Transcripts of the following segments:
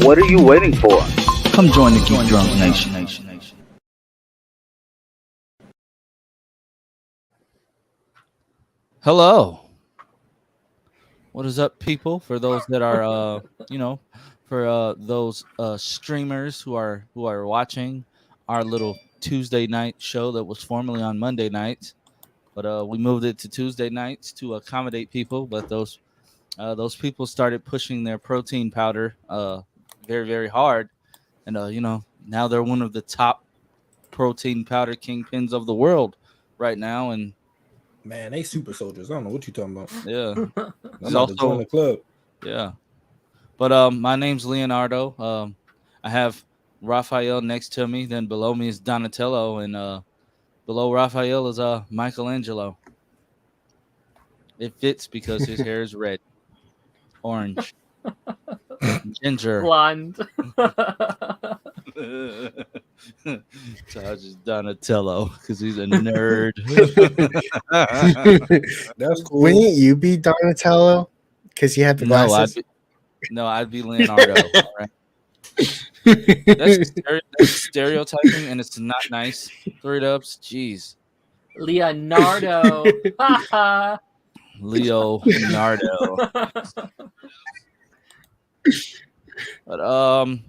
What are you waiting for? Come join the Geek Drums Nation. Hello. What is up, people? For those that are, for those streamers who are watching our little Tuesday night show that was formerly on Monday nights, but we moved it to Tuesday nights to accommodate people. But those people started pushing their protein powder very, very hard, and now they're one of the top protein powder kingpins of the world right now. And man, they super soldiers. I don't know what you talking about. yeah, I'm about to join the club. Yeah, but my name's Leonardo. I have Raphael next to me. Then below me is Donatello, and below Raphael is Michelangelo. It fits because his hair is red, orange, ginger, blonde. So I just Donatello because he's a nerd. That's cool. Wouldn't you be Donatello? Because you had the glasses. I'd be Leonardo. All right. That's stereotyping, and it's not nice. 3 dubs, jeez. Leonardo. Leonardo. But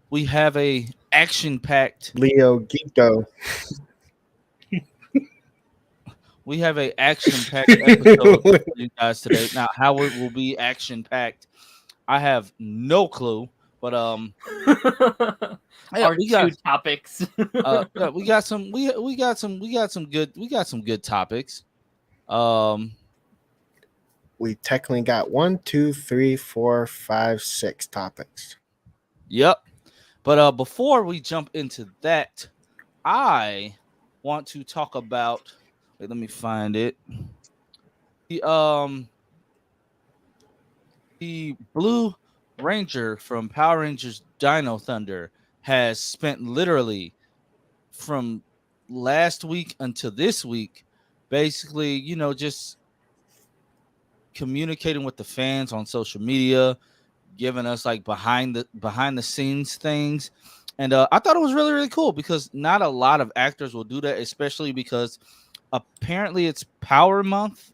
we have a action-packed Leo Geeko. We have a action-packed episode for you guys today. Now, how it will be action-packed, I have no clue. But our two topics. we got some good topics. We technically got 1, 2, 3, 4, 5, 6 topics. Yep. But before we jump into that, I want to talk about. Wait, let me find it. The Blue Ranger from Power Rangers Dino Thunder has spent literally from last week until this week, basically, just communicating with the fans on social media, giving us like behind the scenes things. And I thought it was really, really cool because not a lot of actors will do that, especially because apparently it's Power Month.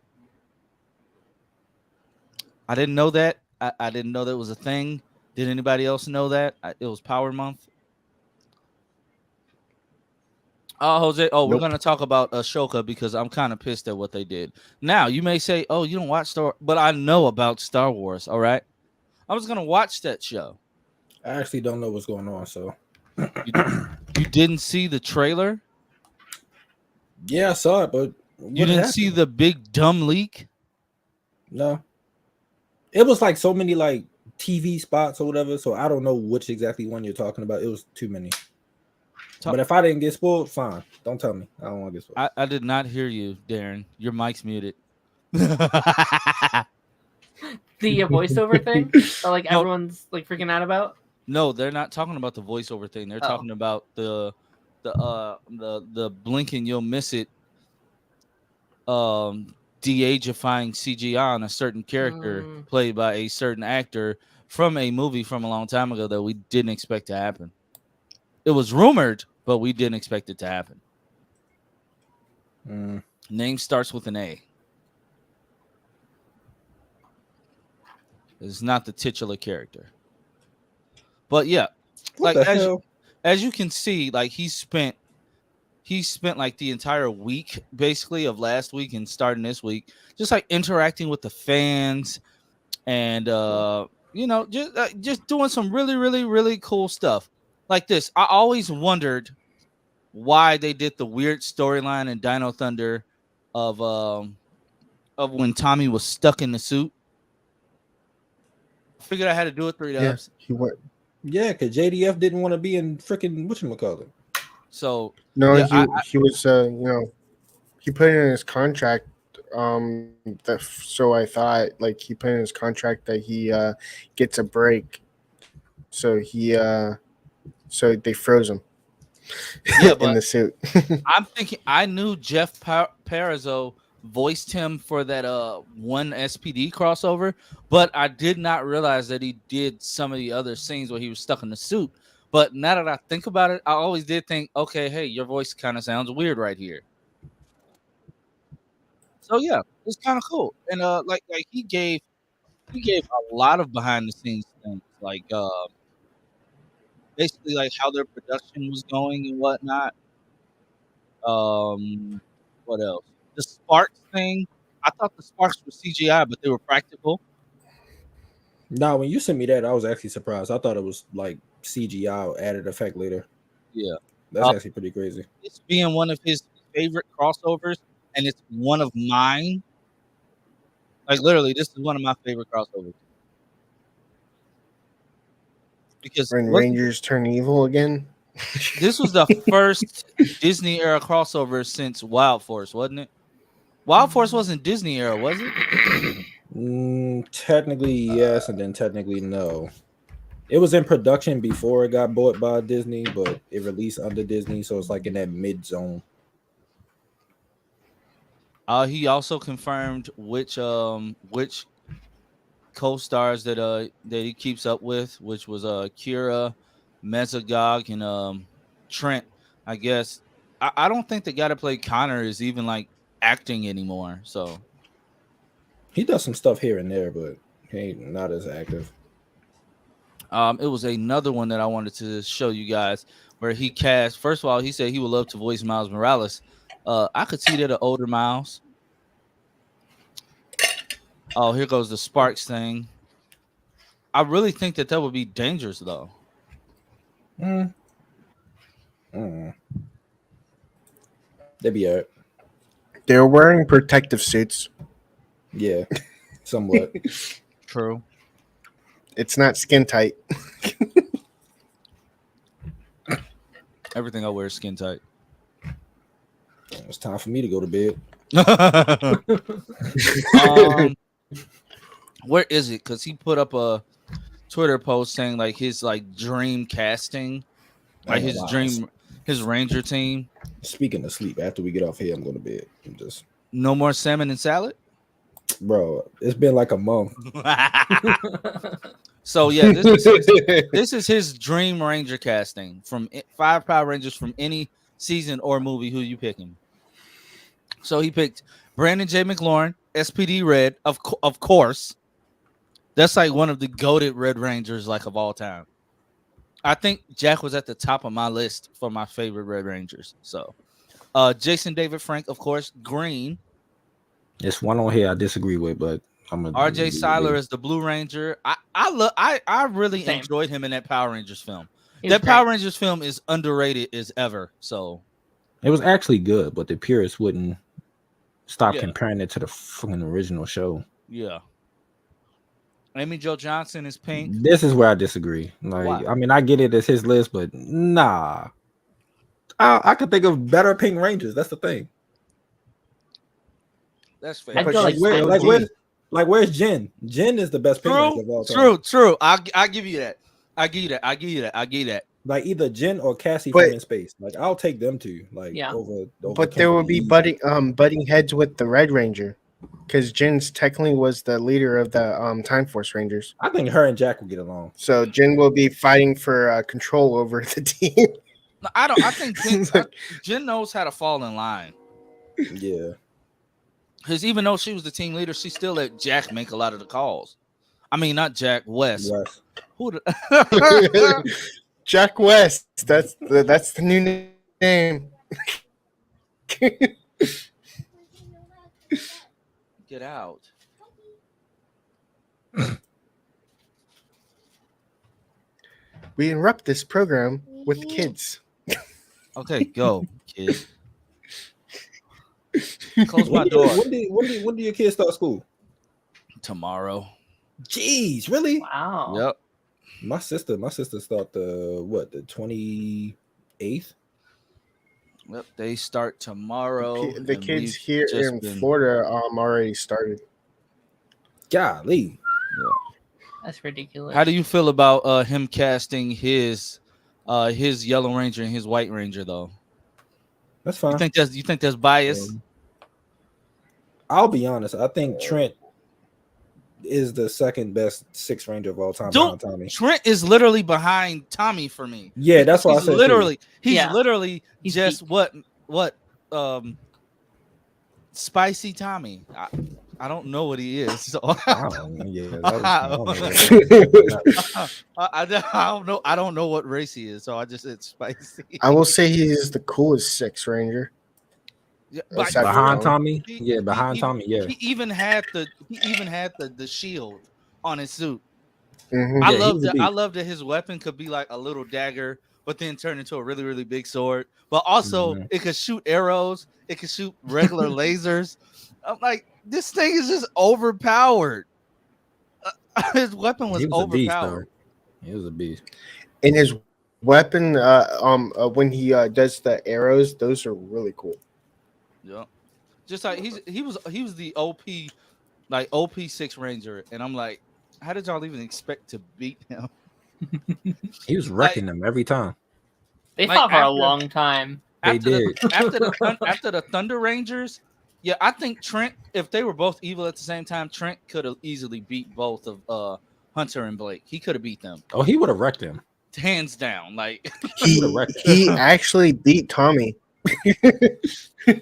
I didn't know that. I didn't know that was a thing. Did anybody else know that? It was Power Month. Jose. Oh, we're going to talk about Ashoka because I'm kind of pissed at what they did. Now, you may say, oh, you don't watch Star Wars, but I know about Star Wars, all right? I was going to watch that show. I actually don't know what's going on, so. You didn't see the trailer? Yeah, I saw it, but you didn't see the big dumb leak? No. It was like so many like TV spots or whatever, so I don't know which exactly one you're talking about. It was too many. But if I didn't get spoiled, fine. Don't tell me. I don't want to get spoiled. I did not hear you, Darren. Your mic's muted. The voiceover thing that like everyone's like freaking out about? No, they're not talking about the voiceover thing. They're talking about the blink and you'll miss it de-agifying CGI on a certain character played by a certain actor from a movie from a long time ago that we didn't expect to happen. It was rumored, but we didn't expect it to happen. Name starts with an A. It's not the titular character. But yeah, like as you can see, like he spent like the entire week basically of last week and starting this week just like interacting with the fans and just doing some really, really, really cool stuff like this. I always wondered why they did the weird storyline in Dino Thunder of when Tommy was stuck in the suit. Figured I had to do it 3 times. Yeah, because JDF didn't want to be in freaking whatchamacallit. So no, yeah, he was he put in his contract so I thought like he put in his contract that he gets a break. So so they froze him in the suit. I'm thinking I knew Jeff Parazzo voiced him for that one SPD crossover, but I did not realize that he did some of the other scenes where he was stuck in the suit. But now that I think about it, I always did think, okay, hey, your voice kind of sounds weird right here. So yeah, it's kind of cool. And like he gave a lot of behind the scenes things, like basically like how their production was going and whatnot. What else? The sparks thing. I thought the sparks were CGI, but they were practical. Now, when you sent me that, I was actually surprised. I thought it was like CGI or added effect later. Yeah, that's actually pretty crazy. It's being one of his favorite crossovers, and it's one of mine. Like literally, this is one of my favorite crossovers. Because when Rangers turn evil again. This was the first Disney era crossover since Wild Force, wasn't it? Wild Force wasn't Disney era, was it? Technically yes, and then technically no. It was in production before it got bought by Disney, but it released under Disney, so it's like in that mid zone. He also confirmed which co-stars that he keeps up with, which was Kira, Mesagog, and Trent. I guess I don't think the guy that played Connor is even like acting anymore. So he does some stuff here and there, but he ain't not as active. It was another one that I wanted to show you guys where he cast. First of all, he said he would love to voice Miles Morales. I could see that an older Miles. Oh, here goes the Sparks thing. I really think that would be dangerous, though. They'd be alright. They're wearing protective suits. Yeah, somewhat. True. It's not skin tight. Everything I wear is skin tight. It's time for me to go to bed. Where is it? Because he put up a Twitter post saying like his like dream casting, like his Ranger team. Speaking of sleep, after we get off here, I'm going to bed. I'm just no more salmon and salad, bro. It's been like a month. So yeah, this is his dream Ranger casting from 5 Power Rangers from any season or movie. Who you picking? So he picked Brandon J. McLaurin, SPD Red, of course. That's like one of the goated Red Rangers like of all time. I think Jack was at the top of my list for my favorite Red Rangers. So Jason David Frank, of course, Green. It's one on here I disagree with, but RJ Cyler is the Blue Ranger. I really enjoyed him in that Power Rangers film. That Power Rangers film is underrated as ever. So it was actually good, but the purists wouldn't stop comparing it to the fucking original show. Yeah. Amy Jo Johnson is Pink. This is where I disagree. Like, why? I mean, I get it as his list, but nah. I could think of better Pink Rangers. That's the thing. That's fair. Where's Jen? Jen is the best Pink Ranger of all time. True. I give you that. I give you that. Like either Jen or Cassie from In Space. Like I'll take them two. Like over but there will be butting heads with the Red Ranger. Because Jin's technically was the leader of the Time Force Rangers. I think her and Jack will get along. So Jin will be fighting for control over the team. No, I think Jin knows how to fall in line. Yeah. Because even though she was the team leader, she still let Jack make a lot of the calls. I mean, not Jack, West. Who Jack West. That's the new name. Get out. We interrupt this program with kids. Okay, go, kid. Close my door. When do your kids start school? Tomorrow. Jeez, really? Wow. Yep. My sister start the 28th. Yep, they start tomorrow. The kids here in Florida already started. Golly. Yeah. That's ridiculous. How do you feel about him casting his Yellow Ranger and his White Ranger though? That's fine. You think that's bias? I'll be honest. I think Trent is the second best six ranger of all time behind Tommy. Trent is literally behind Tommy for me. Yeah, that's why I said literally. too. He's literally just deep. what spicy Tommy. I don't know what he is. So I don't know. I don't know what race he is. So I just said spicy. I will say he is the coolest six ranger. Yeah, behind Tommy. Tommy. Yeah. He even had the shield on his suit. Mm-hmm. I love that his weapon could be like a little dagger, but then turn into a really, really big sword. But also it could shoot arrows, it could shoot regular lasers. I'm like, this thing is just overpowered. His weapon was overpowered. He was a beast. And his weapon, when he does the arrows, those are really cool. Yeah, just like he was the OP, like OP six ranger, and I'm like, how did y'all even expect to beat him? He was wrecking them every time. They fought for a long time. After the Thunder Rangers, yeah, I think Trent, if they were both evil at the same time, Trent could have easily beat both of Hunter and Blake. He could have beat them. Oh, he would have wrecked him. Hands down. Like he actually beat Tommy.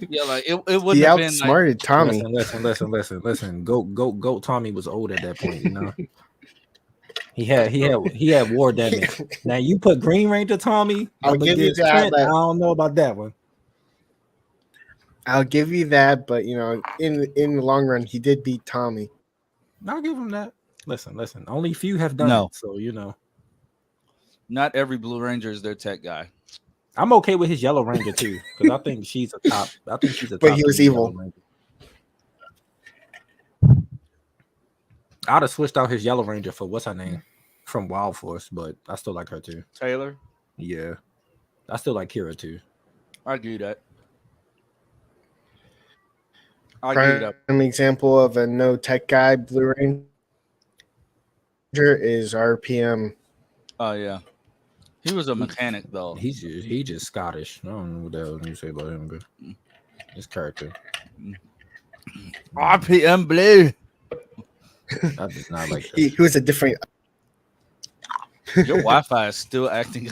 Yeah, like it wouldn't have been outsmarted Tommy. Listen. Goat Tommy was old at that point, you know. He had war damage. Now you put Green Ranger Tommy. I'll give you that. Trent, I don't know about that one. I'll give you that, but you know, in the long run, he did beat Tommy. I'll give him that. Listen. Only few have done it, so you know. Not every Blue Ranger is their tech guy. I'm okay with his Yellow Ranger too, because I think she's a top. But he was evil. I'd have switched out his Yellow Ranger for what's her name from Wild Force, but I still like her too. Taylor? Yeah. I still like Kira too. I agree that. An example of a no tech guy Blue Ranger is RPM. Oh yeah. He was a mechanic though. He just Scottish. I don't know what the hell you say about him, but his character. RPM Blue. I did not like that. He was a different. Your Wi-Fi is still acting.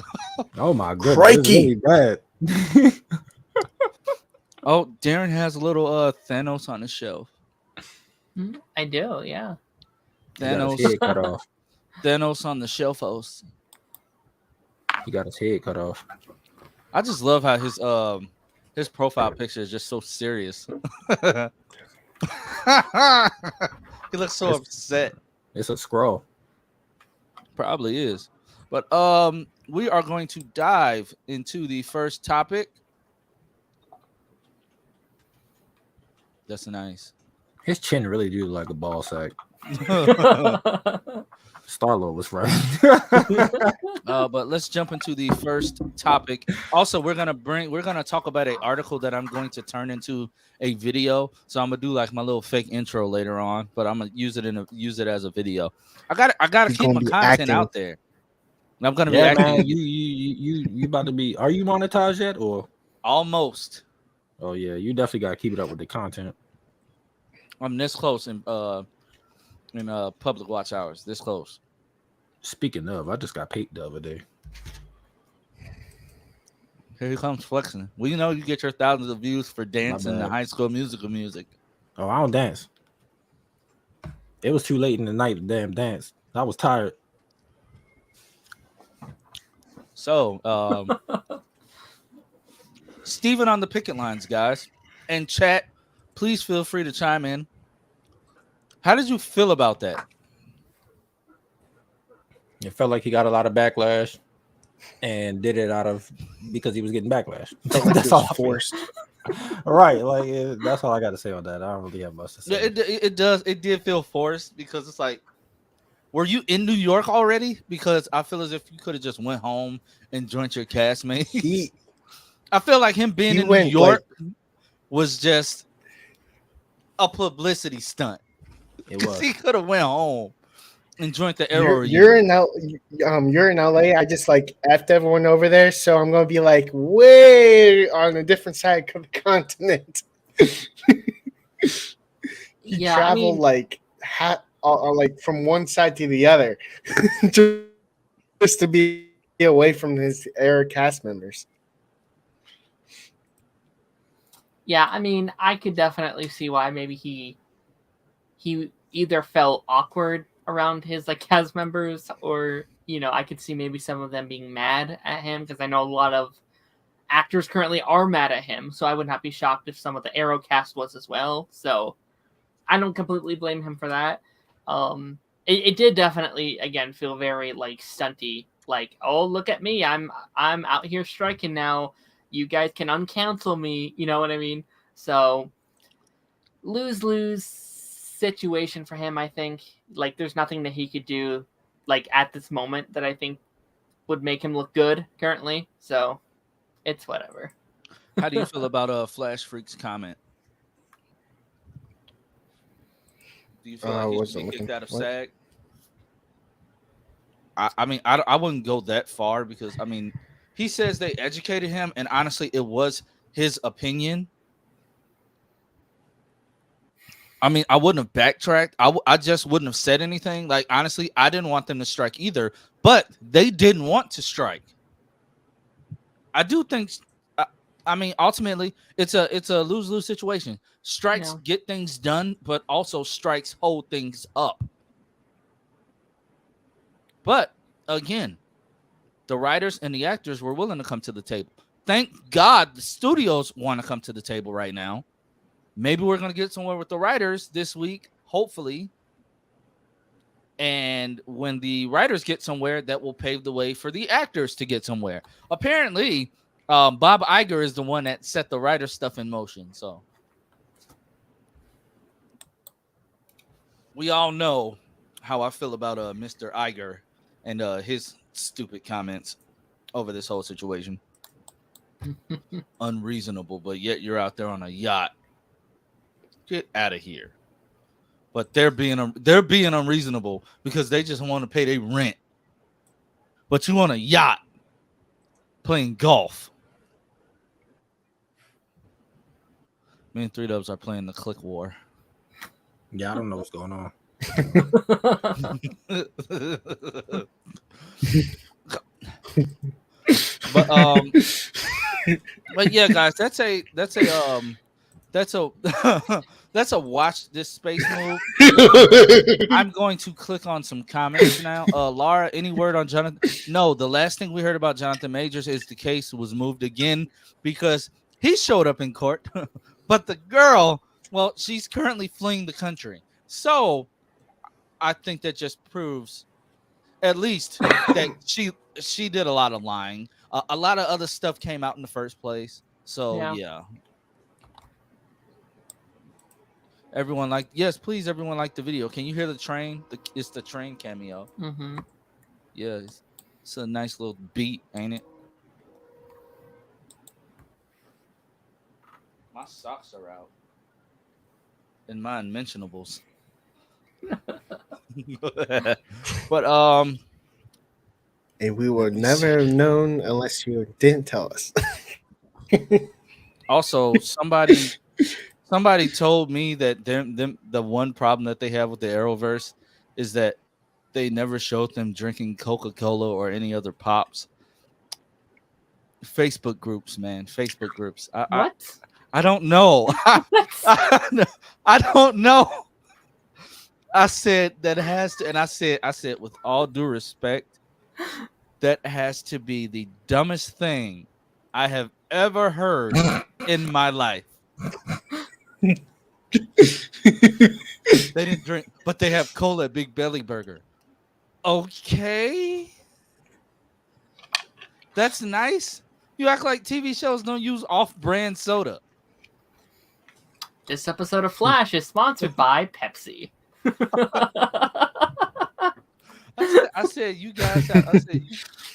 Oh my goodness! Crikey! Really bad. Oh, Darren has a little Thanos on his shelf. I do, yeah. Thanos head cut off. Thanos on the shelfos. He got his head cut off. I just love how his profile picture is just so serious. He looks so upset. It's a scroll. Probably is. But we are going to dive into the first topic. That's nice. His chin really do look like a ball sack. Star-Lord was right. But let's jump into the first topic. Also, we're gonna talk about an article that I'm going to turn into a video. So I'm gonna do like my little fake intro later on, but I'm gonna use it as a video. I gotta keep my content out there. And I'm gonna be acting. Man, you about to be? Are you monetized yet or almost? Oh yeah, you definitely gotta keep it up with the content. I'm this close in public watch hours. This close. Speaking of, I just got paid the other day. Here he comes flexing. Well, you know you get your thousands of views for dancing the High School Musical music. Oh, I don't dance. It was too late in the night to damn dance. I was tired. So, Steven on the picket lines, guys. And chat, please feel free to chime in. How did you feel about that? It felt like he got a lot of backlash and did it because he was getting backlash. That's all forced. Right, like that's all I got to say on that. I don't really have much to say. Yeah, it does. It did feel forced because it's like, were you in New York already? Because I feel as if you could have just went home and joined your castmates. I feel like him being in New York was just a publicity stunt. It was. He could have went home and joined the Arrow. You're in LA. I just like effed everyone over there, so I'm gonna be like way on a different side of the continent. He traveled like like from one side to the other, just to be away from his era cast members. Yeah, I mean, I could definitely see why maybe he either felt awkward around his like cast members, or I could see maybe some of them being mad at him, because I know a lot of actors currently are mad at him, so I would not be shocked if some of the Arrow cast was as well. So I don't completely blame him for that. It did definitely again feel very like stunty, like, oh, look at me, I'm out here striking now, you guys can uncancel me, you know what I mean? So lose situation for him, I think. Like, there's nothing that he could do like at this moment that I think would make him look good currently. So it's whatever. How do you feel about Flash Freak's comment? Do you feel like he should be kicked out of SAG? I mean, I wouldn't go that far, because I mean, he says they educated him, and honestly, it was his opinion. I mean, I wouldn't have backtracked. I just wouldn't have said anything. Like, honestly, I didn't want them to strike either, but they didn't want to strike. I do think, I mean, ultimately, it's a lose-lose situation. Strikes get things done, but also strikes hold things up. But again, the writers and the actors were willing to come to the table. Thank God the studios want to come to the table right now. Maybe we're going to get somewhere with the writers this week, hopefully. And when the writers get somewhere, that will pave the way for the actors to get somewhere. Apparently, Bob Iger is the one that set the writer stuff in motion. So we all know how I feel about Mr. Iger and his stupid comments over this whole situation. Unreasonable, but yet you're out there on a yacht. Get out of here. But they're being unreasonable because they just want to pay their rent. But you on a yacht playing golf. Me and 3Dubs are playing the click war. Yeah, I don't know what's going on. But yeah, guys, that's a that's a watch this space move. I'm going to click on some comments now. Laura, any word on Jonathan? No, the last thing we heard about Jonathan Majors is the case was moved again because he showed up in court, but the girl, well, she's currently fleeing the country. So I think that just proves at least that she did a lot of lying. A lot of other stuff came out in the first place. So yeah. Everyone liked, yes, please, everyone liked the video. Can you hear the train? It's the train cameo. Mm-hmm. Yeah, it's a nice little beat, ain't it? My socks are out. And my unmentionables. But and we would never have known unless you didn't tell us. Also, somebody told me that the one problem that they have with the Arrowverse is that they never showed them drinking Coca-Cola or any other pops. Facebook groups, man. Facebook groups. What? I don't know. I don't know. I said that has to, and I said with all due respect, that has to be the dumbest thing I have ever heard in my life. They didn't drink, but they have cola at Big Belly Burger. Okay, that's nice. You act like TV shows don't use off-brand soda. This episode of Flash is sponsored by Pepsi. I said, you guys.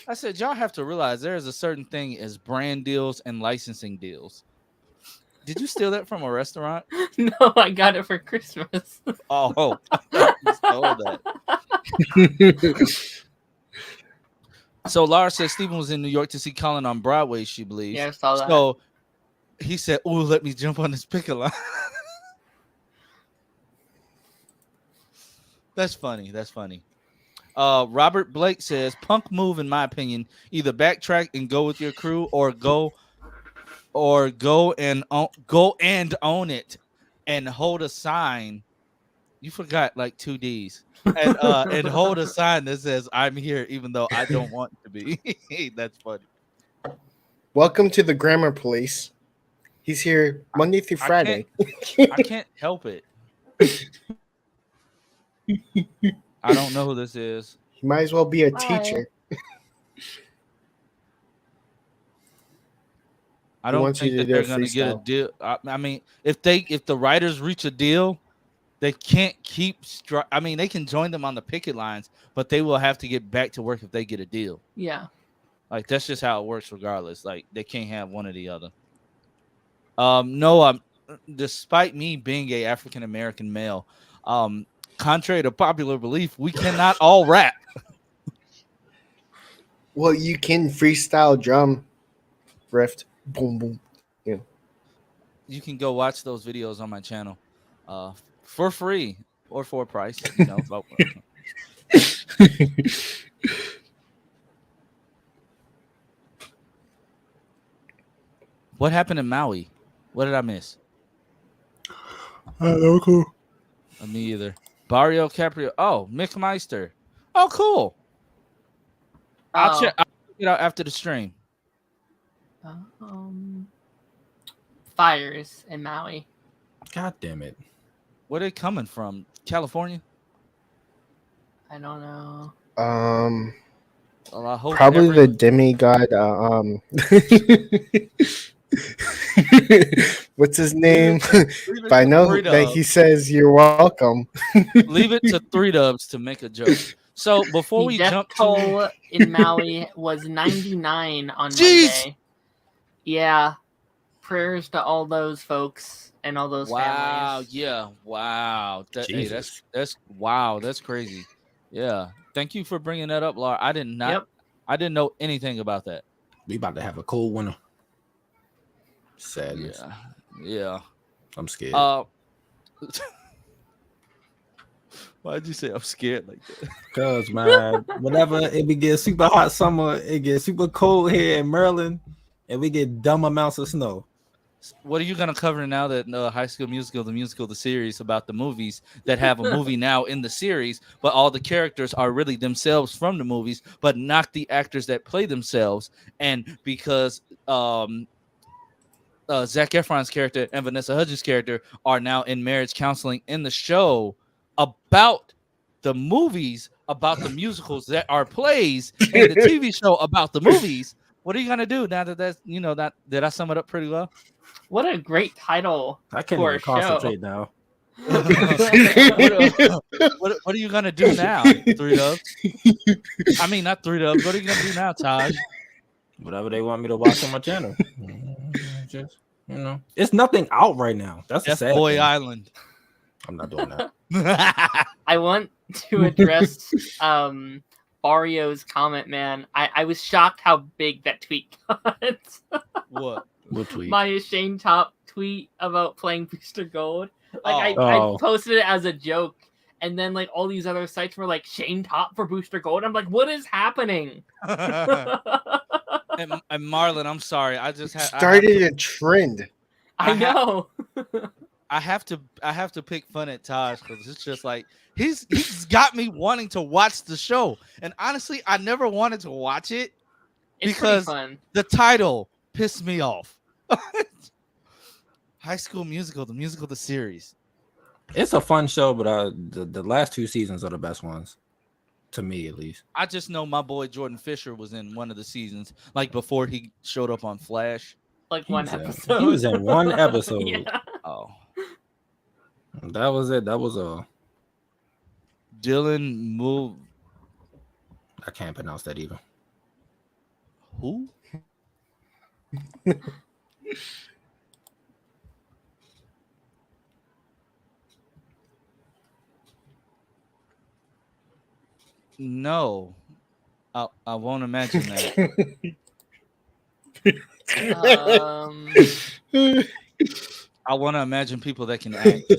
I said, y'all have to realize there is a certain thing as brand deals and licensing deals. Did you steal that from a restaurant? No, I got it for Christmas. Oh, you stole that. So Laura says Stephen was in New York to see Colin on Broadway, she believes. Yeah, I saw that. So he said, "Oh, let me jump on this picket line." That's funny. That's funny. Robert Blake says, "Punk move, in my opinion, either backtrack and go with your crew, or go and own it, and hold a sign." You forgot like 2 D's. And hold a sign that says "I'm here," even though I don't want to be. That's funny. Welcome to the grammar police. He's here Monday through Friday. I can't help it. I don't know who this is. He might as well be a teacher. I don't think that they're going to get a deal. I mean, if the writers reach a deal, they can't keep. I mean, they can join them on the picket lines, but they will have to get back to work if they get a deal. Yeah, like that's just how it works, regardless. Like they can't have one or the other. No, despite me being a African American male, contrary to popular belief, we cannot all rap. Well, you can freestyle drum riff. Boom, boom. Yeah. You can go watch those videos on my channel for free or for a price. You know, What happened in Maui? What did I miss? Oh, cool. Me either. Barrio Caprio. Oh, Mick Meister. Oh, cool. I'll check it out after the stream. Fires in Maui. God damn it. Where they coming from? California? I don't know. Well, I hope probably the demigod. What's his name? But I know that he says you're welcome. Leave it to 3 Dubs to make a joke. So before we jump toll in Maui was 99 on Monday. Yeah. Prayers to all those folks and all those families. Yeah. Wow. That's wow. That's crazy. Yeah. Thank you for bringing that up, Laura. I didn't know anything about that. We about to have a cold winter. Sadness. Yeah. I'm scared. Why'd you say I'm scared like that? Because, man, whenever it get super hot summer, it gets super cold here in Maryland, and we get dumb amounts of snow. What are you going to cover now that High School Musical, the series about the movies that have a movie now in the series, but all the characters are really themselves from the movies, but not the actors that play themselves? And because Zac Efron's character and Vanessa Hudgens' character are now in marriage counseling in the show about the movies, about the musicals that are plays, and the TV show about the movies. What are you gonna do now that that's that did I sum it up pretty well? What a great title! I can't even concentrate now. What are you gonna do now, 3 Dubs? I mean, not 3 Dubs. What are you gonna do now, Taj? Whatever they want me to watch on my channel. Just it's nothing out right now. That's a sad Boy thing. Island. I'm not doing that. I want to address Barrio's comment, man. I was shocked how big that tweet got. What tweet? My Shane Top tweet about playing Booster Gold. I posted it as a joke, and then like all these other sites were like Shane Top for Booster Gold. I'm like, what is happening? and Marlon, I'm sorry. I just started a trend. I know. I have to pick fun at Taj because it's just like he's got me wanting to watch the show, and honestly, I never wanted to watch it because the title pissed me off. High School Musical, the series. It's a fun show, but the last 2 seasons are the best ones, to me at least. I just know my boy Jordan Fisher was in one of the seasons, like before he showed up on Flash. Like one episode. He was in one episode. Yeah. Oh. That was it. That was a Dylan Move. I can't pronounce that either. Who? No. I won't imagine that. I want to imagine people that can act.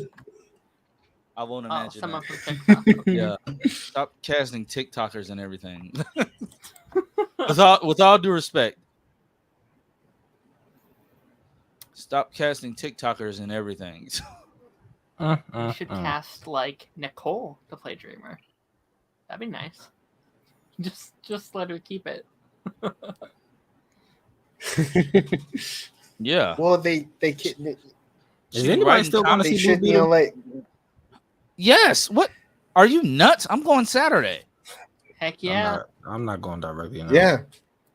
I won't imagine. Someone that. from TikTok. Yeah, stop casting TikTokers and everything. with all due respect, stop casting TikTokers and everything. You should cast like Nicole to play Dreamer. That'd be nice. Just let her keep it. Yeah. Well, they can't. Is anybody still going to They see should, Blue you know, Beetle? like. Yes. What? Are you nuts? I'm going Saturday. Heck yeah. I'm not going directly. No. Yeah, I'm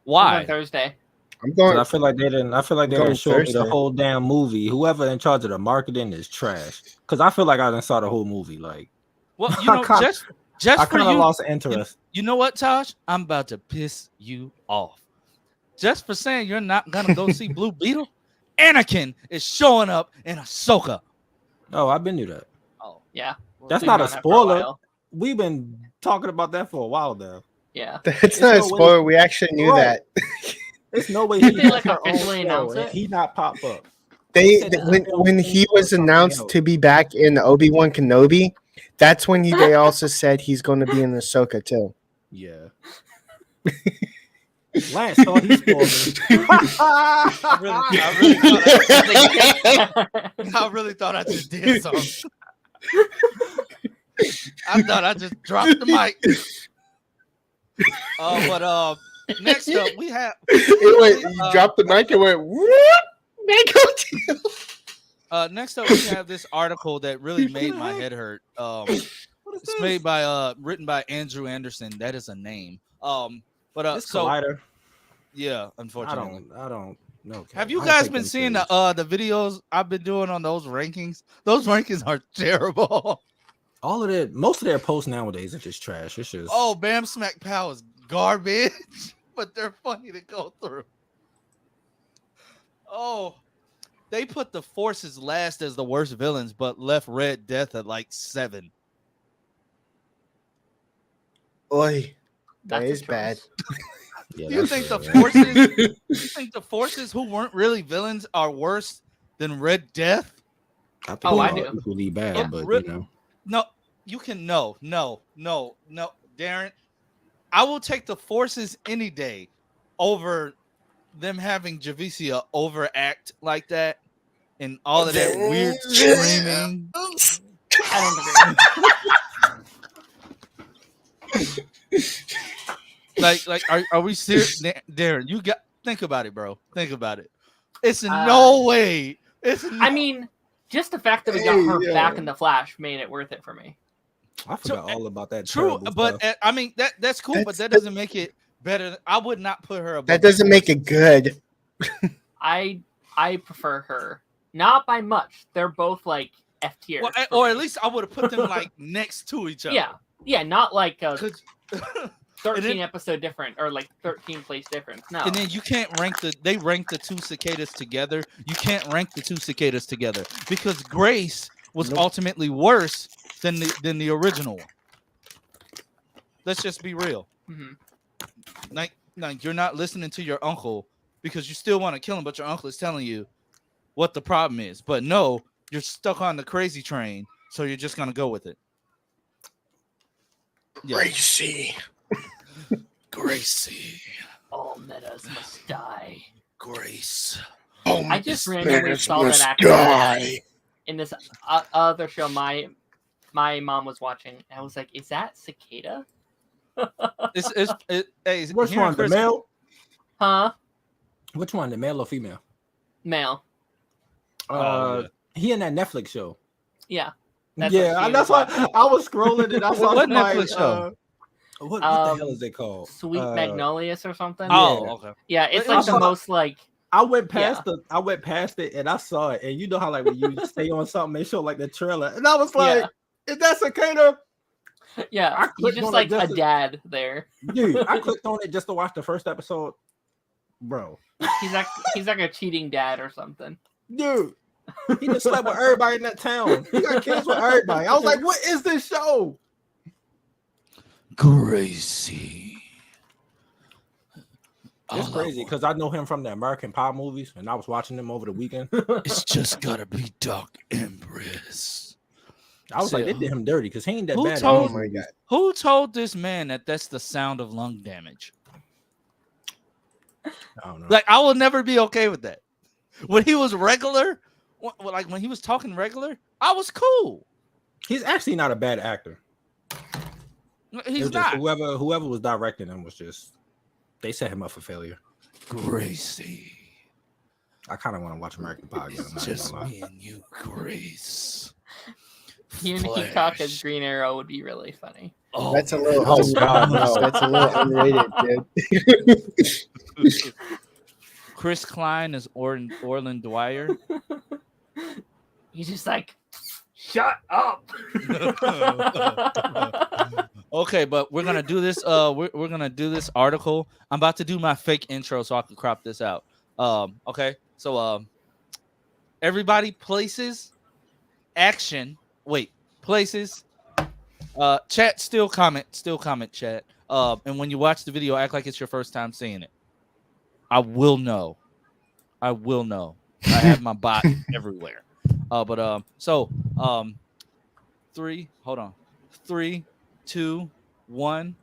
Why? going Thursday. I'm going. I feel like they didn't. I feel like they going didn't show me the Thursday. whole damn movie. Whoever in charge of the marketing is trash. Because I feel like I done saw the whole movie. Like, Well, you know, just I for kind of you, lost interest. you know what, Tosh? I'm about to piss you off. Just for saying you're not gonna go see Blue Beetle, Anakin is showing up in Ahsoka. Oh, I've been knew that. Oh, Yeah. That's We've not a known that for spoiler. while. We've been talking about that for a while now. Yeah. That's not a no way- spoiler. We actually knew Right. that. There's no way Did he they, like, her own officially show announce and it? he not pop up. They said that when he was something announced else. to be back in Obi-Wan Kenobi, that's when they also said he's going to be in Ahsoka too. Yeah. Lance thought he spoiled me. I really thought I just did something. I thought I just dropped the mic. But next up we have. You dropped the mic and went. What? Next up we have this article that really made my head hurt. It's made by written by Andrew Anderson. That is a name. But This so Collider. yeah, unfortunately. I don't know. Have you guys been seeing the videos I've been doing on those rankings? Those rankings are terrible. Most of their posts nowadays are just trash. It's just Bam Smack Pow is garbage, but they're funny to go through. Oh, they put the Forces last as the worst villains, but left Red Death at like 7. Oi, that That's a is bad. choice. yeah, Do you that's think the it, Forces? You think the Forces who weren't really villains are worse than Red Death? I think I they're do. equally bad, Yeah, but re- you know. No, you can no, Darren. I will take the Forces any day over them having Javicia overact like that and all of that weird screaming. I don't agree. Like, are we serious, Darren? You got think about it, bro. Think about it. It's no way. I mean, just the fact that we got her back in the Flash made it worth it for me. I forgot all about that. True, but stuff. I mean that's cool, but that doesn't make it better. I would not put her above. That doesn't make it good. I prefer her, not by much. They're both like F tier, or at least I would have put them like next to each other. yeah, not like a 13 then, episode different or like 13 place difference. No, and then you can't rank they rank the two cicadas together. You can't rank the two cicadas together because Grace was ultimately worse than the original one. Let's just be real. Mm-hmm. Like you're not listening to your uncle because you still want to kill him, but your uncle is telling you what the problem is. But no, you're stuck on the crazy train, so you're just gonna go with it. Yeah. Gracie. All metas must die. Grace. I just randomly saw that actor in this other show my mom was watching. And I was like, "Is that Cicada?" Hey, which one? The male? Huh? Which one? The male or female? Male. He in that Netflix show. Yeah. That's why I was scrolling and I saw what Netflix show? What the hell is it called? Sweet Magnolias or something. Oh, okay. Yeah, it's like the most like. I went past it and I saw it, and you know how like when you stay on something, they show like the trailer, and I was like, "Is that Cicada?" Yeah, he's just like a dad there. Dude, I clicked on it just to watch the first episode, bro. He's like a cheating dad or something. Dude, he just slept with everybody in that town. He got kids with everybody. I was like, "What is this show?" Gracie. It's crazy because I know him from the American Pie movies, and I was watching them over the weekend. It's just gotta be Dark Empress. I was like, they did him dirty because he ain't that who bad. Told, oh my God. Who told this man that that's the sound of lung damage? I don't know. Like, I will never be okay with that. When he was regular, like when he was talking regular, I was cool. He's actually not a bad actor. He's not. Whoever was directing him was just, they set him up for failure. Gracie. I kind of want to watch American Pie again. It's just me and you, Grace. Peacock as Green Arrow would be really funny. Oh, That's a little. Oh God, no, that's a little underrated, dude. Chris Klein is Orland Dwyer. He's just like, shut up. Okay, but we're gonna do this. We're gonna do this article. I'm about to do my fake intro so I can crop this out. Okay, so everybody, places, action. Wait, places. Chat, still comment, chat. And when you watch the video, act like it's your first time seeing it. I will know. I have my bot everywhere. So 3, hold on. 3, 2, 1.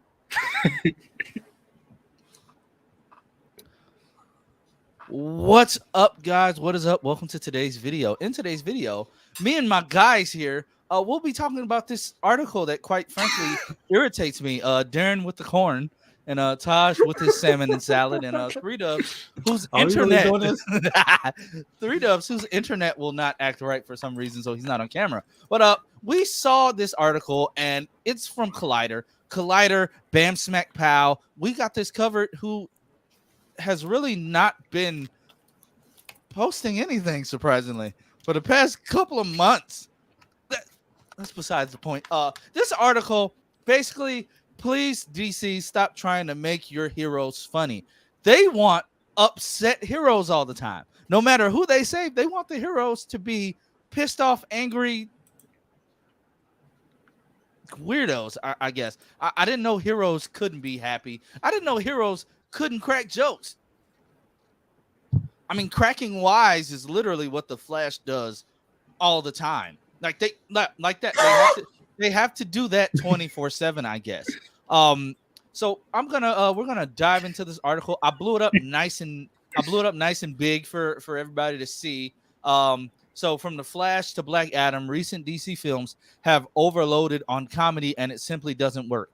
What's up, guys? What is up? Welcome to today's video. In today's video, me and my guys here, we'll be talking about this article that, quite frankly, irritates me. Darren with the corn, and Taj with his salmon and salad, and 3 Dubs, whose internet, really 3 Dubs, whose internet will not act right for some reason, so he's not on camera. But we saw this article, and it's from Collider, Bam Smack Pow. We got this covered. Who has really not been posting anything, surprisingly, for the past couple of months. That's besides the point. This article basically, please, DC, stop trying to make your heroes funny. They want upset heroes all the time. No matter who they save, they want the heroes to be pissed off, angry weirdos, I guess. I didn't know heroes couldn't be happy. I didn't know heroes couldn't crack jokes. I mean, cracking wise is literally what the Flash does all the time. Like that. They have to do that 24/7, I guess. So we're gonna dive into this article. I blew it up nice and big for everybody to see. So from the Flash to Black Adam, recent DC films have overloaded on comedy, and it simply doesn't work.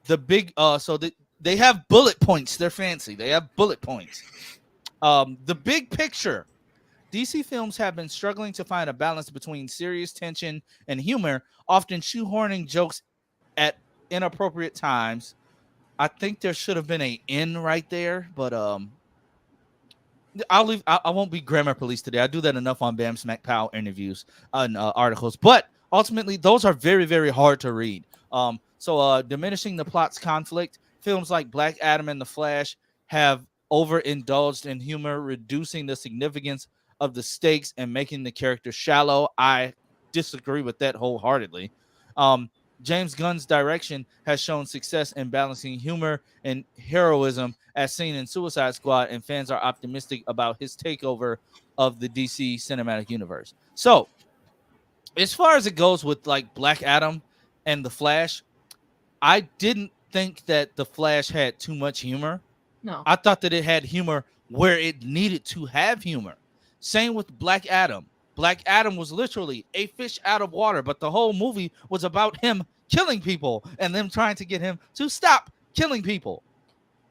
They have bullet points. They're fancy. They have bullet points. The big picture. DC films have been struggling to find a balance between serious tension and humor, often shoehorning jokes at inappropriate times. I think there should have been an N right there, but I'll leave. I won't be grammar police today. I do that enough on Bam Smack Pow interviews and articles. But ultimately, those are very, very hard to read. So diminishing the plot's conflict. Films like Black Adam and The Flash have overindulged in humor, reducing the significance of the stakes and making the character shallow. I disagree with that wholeheartedly. James Gunn's direction has shown success in balancing humor and heroism as seen in Suicide Squad, and fans are optimistic about his takeover of the DC cinematic universe. So, as far as it goes with like Black Adam and The Flash, I didn't think that The Flash had too much humor. No. I thought that it had humor where it needed to have humor. Same with Black Adam. Black Adam was literally a fish out of water, but the whole movie was about him killing people and them trying to get him to stop killing people.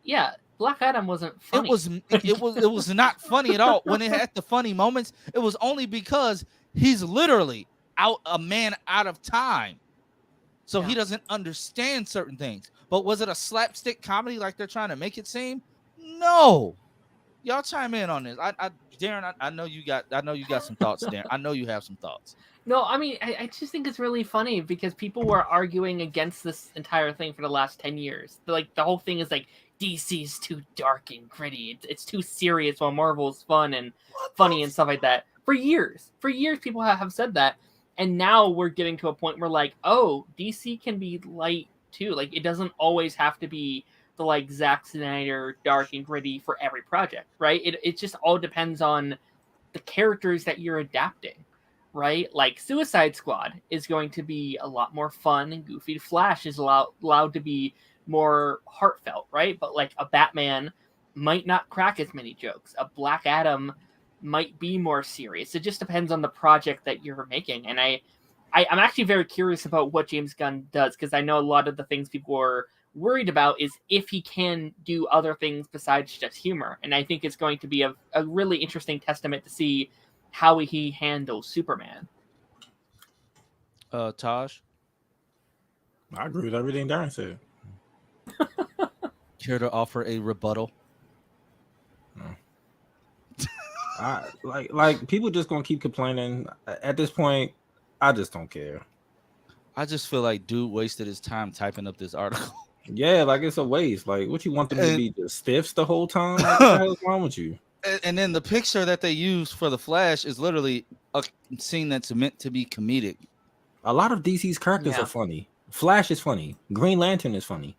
Yeah, Black Adam wasn't funny. It was not funny at all. When it had the funny moments, it was only because he's literally a man out of time. So he doesn't understand certain things. But was it a slapstick comedy like they're trying to make it seem? No. Y'all chime in on this. Darren, I know you got some thoughts, Darren. I know you have some thoughts. No, I mean, I just think it's really funny because people were arguing against this entire thing for the last 10 years. Like, the whole thing is like, DC's too dark and gritty. It's too serious while Marvel's fun and funny and stuff like that. For years, people have said that. And now we're getting to a point where like, oh, DC can be light too. Like, it doesn't always have to be the like Zack Snyder dark and gritty for every project, right? It just all depends on the characters that you're adapting, right? Like Suicide Squad is going to be a lot more fun and goofy. Flash is allowed to be more heartfelt, right? But like a Batman might not crack as many jokes. A Black Adam might be more serious. It just depends on the project that you're making. And I'm actually very curious about what James Gunn does, because I know a lot of the things people are worried about is if he can do other things besides just humor. And I think it's going to be a really interesting testament to see how he handles Superman. Taj? I agree with everything Darren said. Care to offer a rebuttal? I like people just gonna keep complaining. At this point, I just don't care. I just feel like dude wasted his time typing up this article. Yeah, like it's a waste. Like, what you want them to be just stiffs the whole time? Like, what the hell is wrong with you? And then the picture that they use for the Flash is literally a scene that's meant to be comedic. A lot of DC's characters are funny. Flash is funny. Green Lantern is funny.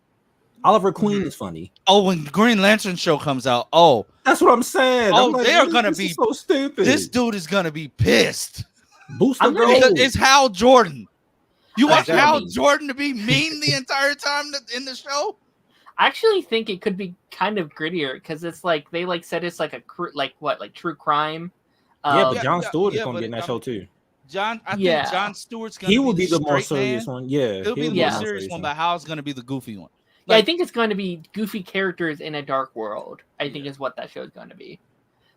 Oliver Queen is funny. Oh, when Green Lantern show comes out, oh, that's what I'm saying. Oh, I'm like, they are gonna be so stupid. This dude is gonna be pissed. Booster Gold. It's Hal Jordan. You want Exactly. Hal Jordan to be mean the entire time in the show? I actually think it could be kind of grittier because it's like they said it's like a true crime. Yeah, but Jon Stewart is gonna be in that show too. I think Jon Stewart's gonna. He will be the more serious one. Yeah, he'll be the more serious one, but Hal's gonna be the goofy one. Yeah, I think it's going to be goofy characters in a dark world. I think is what that show is going to be.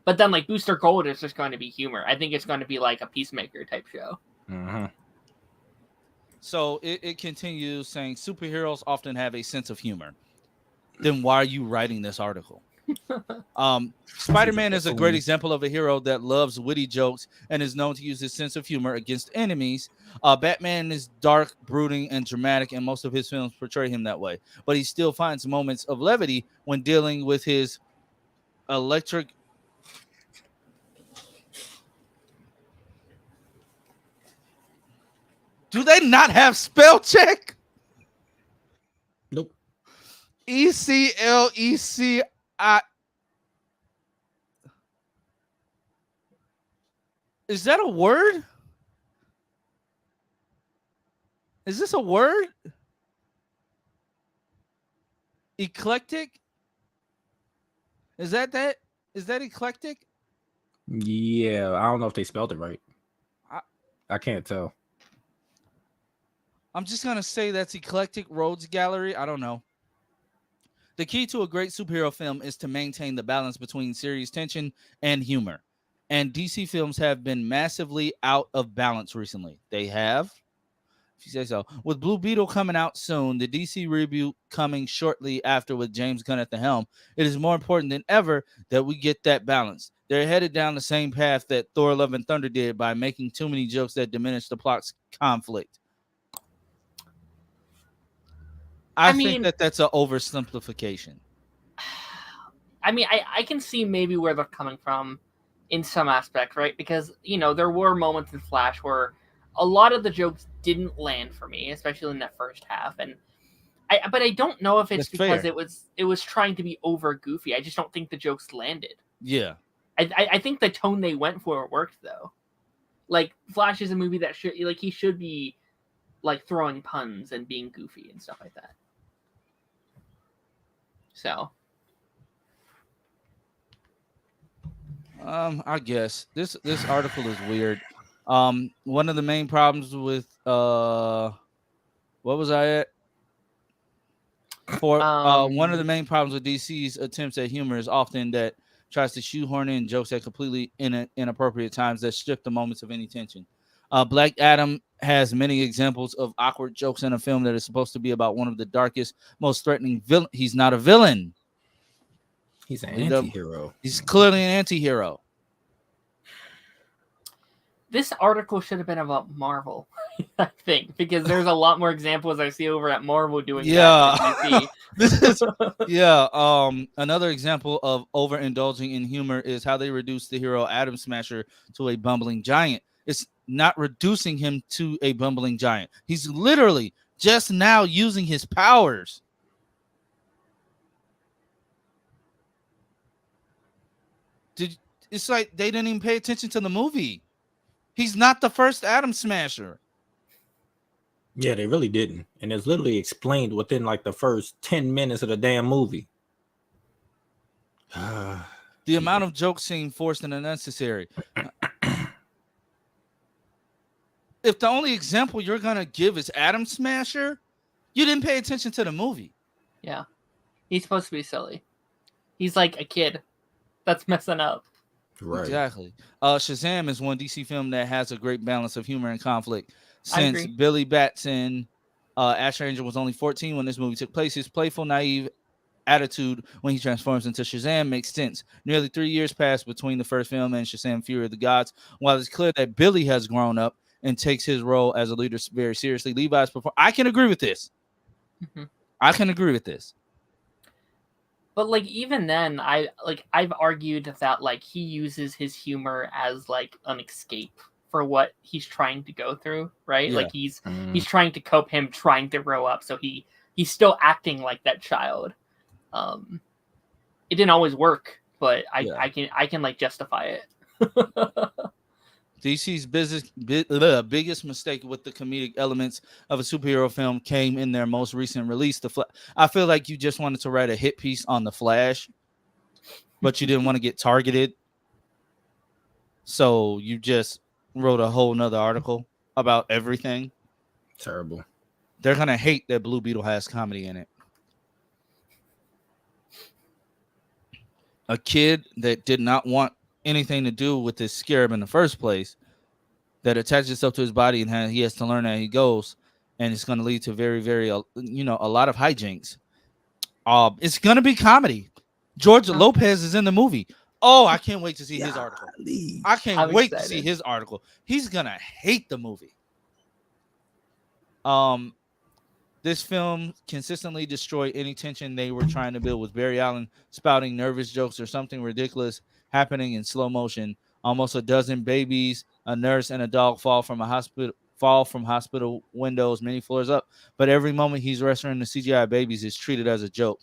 But then like Booster Gold is just going to be humor. I think it's going to be like a Peacemaker type show. Mm-hmm. So it continues saying superheroes often have a sense of humor. Then why are you writing this article? Spider-Man is a great example of a hero that loves witty jokes and is known to use his sense of humor against enemies. Batman is dark, brooding, and dramatic, and most of his films portray him that way. But he still finds moments of levity when dealing with his electric. Do they not have spell check? Nope. ECLECI. Is that a word? Is this a word? Eclectic? Is that? Is that eclectic? Yeah, I don't know if they spelled it right. I can't tell. I'm just gonna say that's eclectic rogues gallery. I don't know. The key to a great superhero film is to maintain the balance between serious tension and humor. And DC films have been massively out of balance recently. They have, if you say so. With Blue Beetle coming out soon, the DC reboot coming shortly after with James Gunn at the helm, it is more important than ever that we get that balance. They're headed down the same path that Thor: Love and Thunder did by making too many jokes that diminish the plot's conflict. I think that's an oversimplification. I mean, I can see maybe where they're coming from in some aspects, right? Because, there were moments in Flash where a lot of the jokes didn't land for me, especially in that first half. But I don't know if it's because it was trying to be over goofy. I just don't think the jokes landed. Yeah. I think the tone they went for worked, though. Like, Flash is a movie that he should be like throwing puns and being goofy and stuff like that. So, I guess this article is weird. One of the main problems with what was I at? One of the main problems with DC's attempts at humor is often that tries to shoehorn in jokes at completely inappropriate times that strip the moments of any tension. Black Adam has many examples of awkward jokes in a film that is supposed to be about one of the darkest, most threatening villain. He's not a villain. He's an anti-hero. He's clearly an anti-hero. This article should have been about Marvel, I think, because there's a lot more examples I see over at Marvel doing that. Another example of overindulging in humor is how they reduce the hero Atom Smasher to a bumbling giant. It's not reducing him to a bumbling giant. He's literally just now using his powers. It's like they didn't even pay attention to the movie. He's not the first Atom Smasher. Yeah, they really didn't. And it's literally explained within like the first 10 minutes of the damn movie. The amount of jokes seem forced and unnecessary. If the only example you're going to give is Atom Smasher, you didn't pay attention to the movie. Yeah. He's supposed to be silly. He's like a kid that's messing up. Right. Exactly. Shazam is one DC film that has a great balance of humor and conflict. Since agree. Billy Batson, Ash Ranger was only 14 when this movie took place, his playful, naive attitude when he transforms into Shazam makes sense. Nearly 3 years passed between the first film and Shazam: Fury of the Gods. While it's clear that Billy has grown up and takes his role as a leader very seriously, Levi's performance. I can agree with this. Mm-hmm. I can agree with this. But like even then, I've argued that like he uses his humor as like an escape for what he's trying to go through, right? Yeah. Like he's trying to cope him trying to grow up, so he's still acting like that child. It didn't always work, but I can like justify it. DC's biggest mistake with the comedic elements of a superhero film came in their most recent release. I feel like you just wanted to write a hit piece on The Flash, but you didn't want to get targeted. So you just wrote a whole nother article about everything. Terrible. They're going to hate that Blue Beetle has comedy in it. A kid that did not want anything to do with this scarab in the first place, that attaches itself to his body, and he has to learn as he goes, and it's going to lead to very, very, a lot of hijinks. It's going to be comedy. George Lopez is in the movie. Oh, I can't wait to see his article. I can't wait to see his article. He's going to hate the movie. This film consistently destroyed any tension they were trying to build, with Barry Allen spouting nervous jokes or something ridiculous happening in slow motion. Almost a dozen babies, a nurse, and a dog fall from hospital windows many floors up. But every moment he's rescuing the CGI babies is treated as a joke.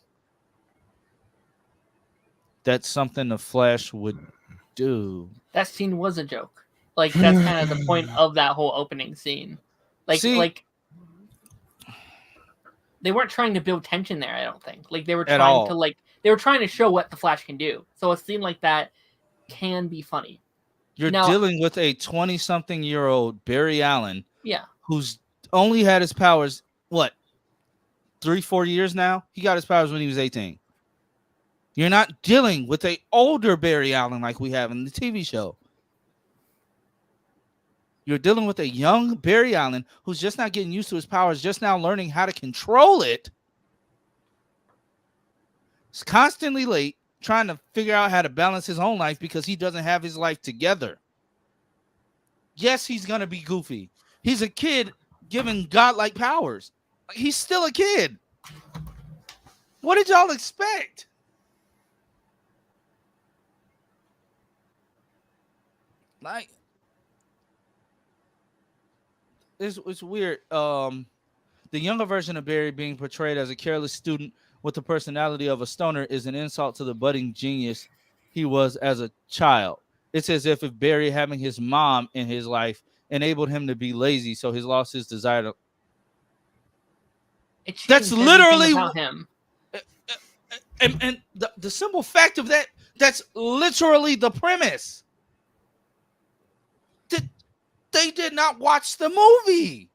That's something the Flash would do. That scene was a joke. Like that's kind of the point of that whole opening scene. Like they weren't trying to build tension there, I don't think. Like they were trying to show what the Flash can do. So a scene like that can be funny. You're dealing with a 20-something-year-old Barry Allen, who's only had his powers 3-4 years now. He got his powers when he was 18. You're not dealing with a older Barry Allen like we have in the TV show. You're dealing with a young Barry Allen who's just not getting used to his powers, just now learning how to control it. He's constantly late, trying to figure out how to balance his own life because he doesn't have his life together. Yes, he's going to be goofy. He's a kid given godlike powers. He's still a kid. What did y'all expect? Like, it's weird. The younger version of Barry being portrayed as a careless student with the personality of a stoner is an insult to the budding genius he was as a child. It's as if Barry having his mom in his life enabled him to be lazy, so he's lost his desire to. That's literally about him. And the simple fact of that's literally the premise. They did not watch the movie.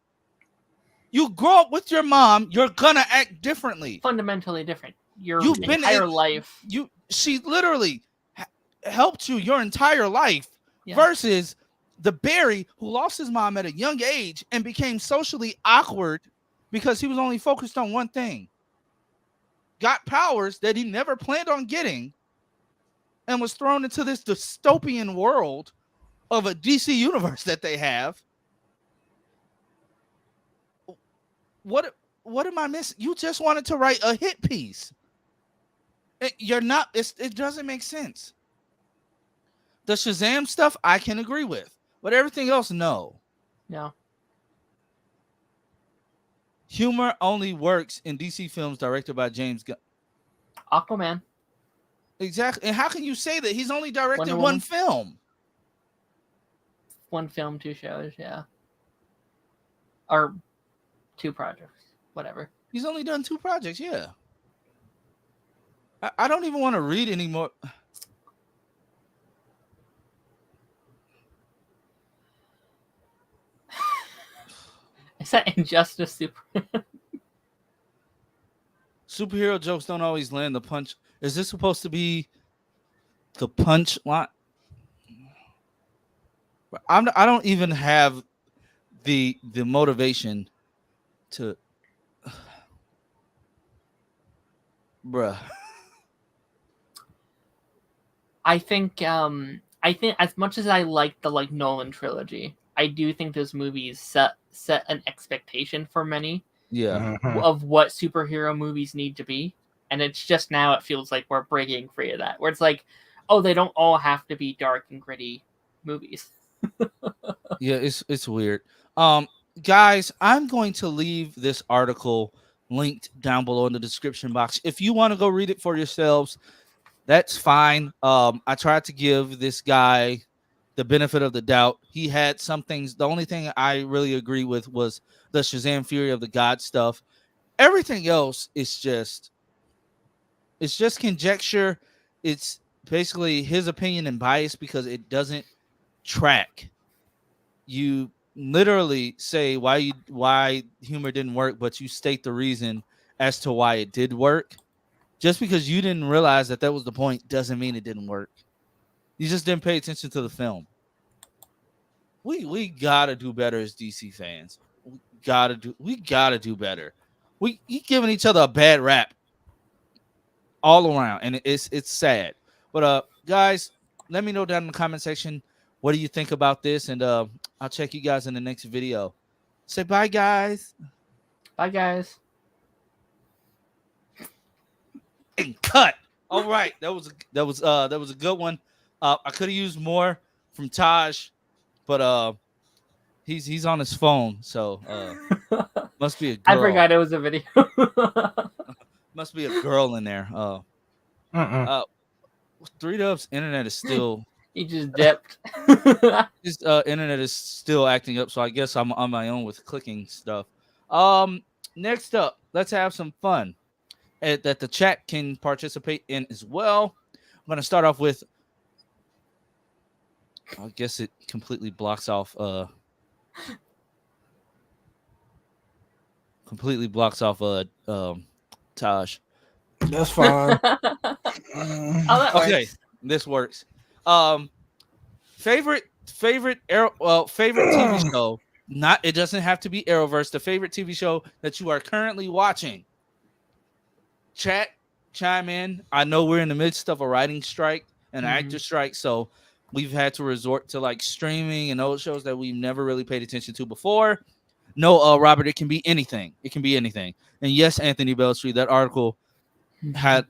You grow up with your mom, you're gonna act differently. Fundamentally different. You've been entire life. She literally helped you your entire life versus the Barry who lost his mom at a young age and became socially awkward because he was only focused on one thing. Got powers that he never planned on getting and was thrown into this dystopian world of a DC universe that they have. What am I missing? You just wanted to write a hit piece. It doesn't make sense. The Shazam stuff I can agree with, but everything else, no. No. Humor only works in DC films directed by James Gunn. Aquaman. Exactly. And how can you say that he's only directed one film? 1 film, 2 shows, yeah. Or 2 projects, whatever. He's only done 2 projects, yeah. I don't even want to read anymore. Is that Injustice Super? Superhero jokes don't always land the punch. Is this supposed to be the punch line? I don't even have the motivation to, bruh. I think as much as I like the Nolan trilogy, I do think those movies set an expectation for many of what superhero movies need to be, and it's just now it feels like we're breaking free of that, where it's like, oh, they don't all have to be dark and gritty movies. Yeah, it's weird. Guys, I'm going to leave this article linked down below in the description box. If you want to go read it for yourselves, that's fine. I tried to give this guy the benefit of the doubt. He had some things. The only thing I really agree with was the Shazam Fury of the God stuff. Everything else is just conjecture. It's basically his opinion and bias because it doesn't track. You literally say why humor didn't work, but you state the reason as to why it did work. Just because you didn't realize that was the point doesn't mean it didn't work. You just didn't pay attention to the film. We gotta do better as DC fans. We gotta do better. We giving each other a bad rap all around, and it's sad. But guys, let me know down in the comment section what do you think about this, and I'll check you guys in the next video. Say bye, guys. Bye, guys. And cut. All right, that was a good one. I could have used more from Taj, but he's on his phone, so must be a girl. I forgot it was a video. Must be a girl in there. 3Dub's internet is still. He just dipped. His internet is still acting up, so I guess I'm on my own with clicking stuff. Next up, let's have some fun that the chat can participate in as well. I'm going to start off with, I guess it completely blocks off Taj. That's fine. Okay, this works. Favorite TV show. It doesn't have to be Arrowverse. The favorite TV show that you are currently watching. Chat, chime in. I know we're in the midst of a writing strike, an actor strike, so we've had to resort to like streaming and those shows that we've never really paid attention to before. No, Robert, it can be anything. It can be anything. And yes, Anthony Bell Street, that article had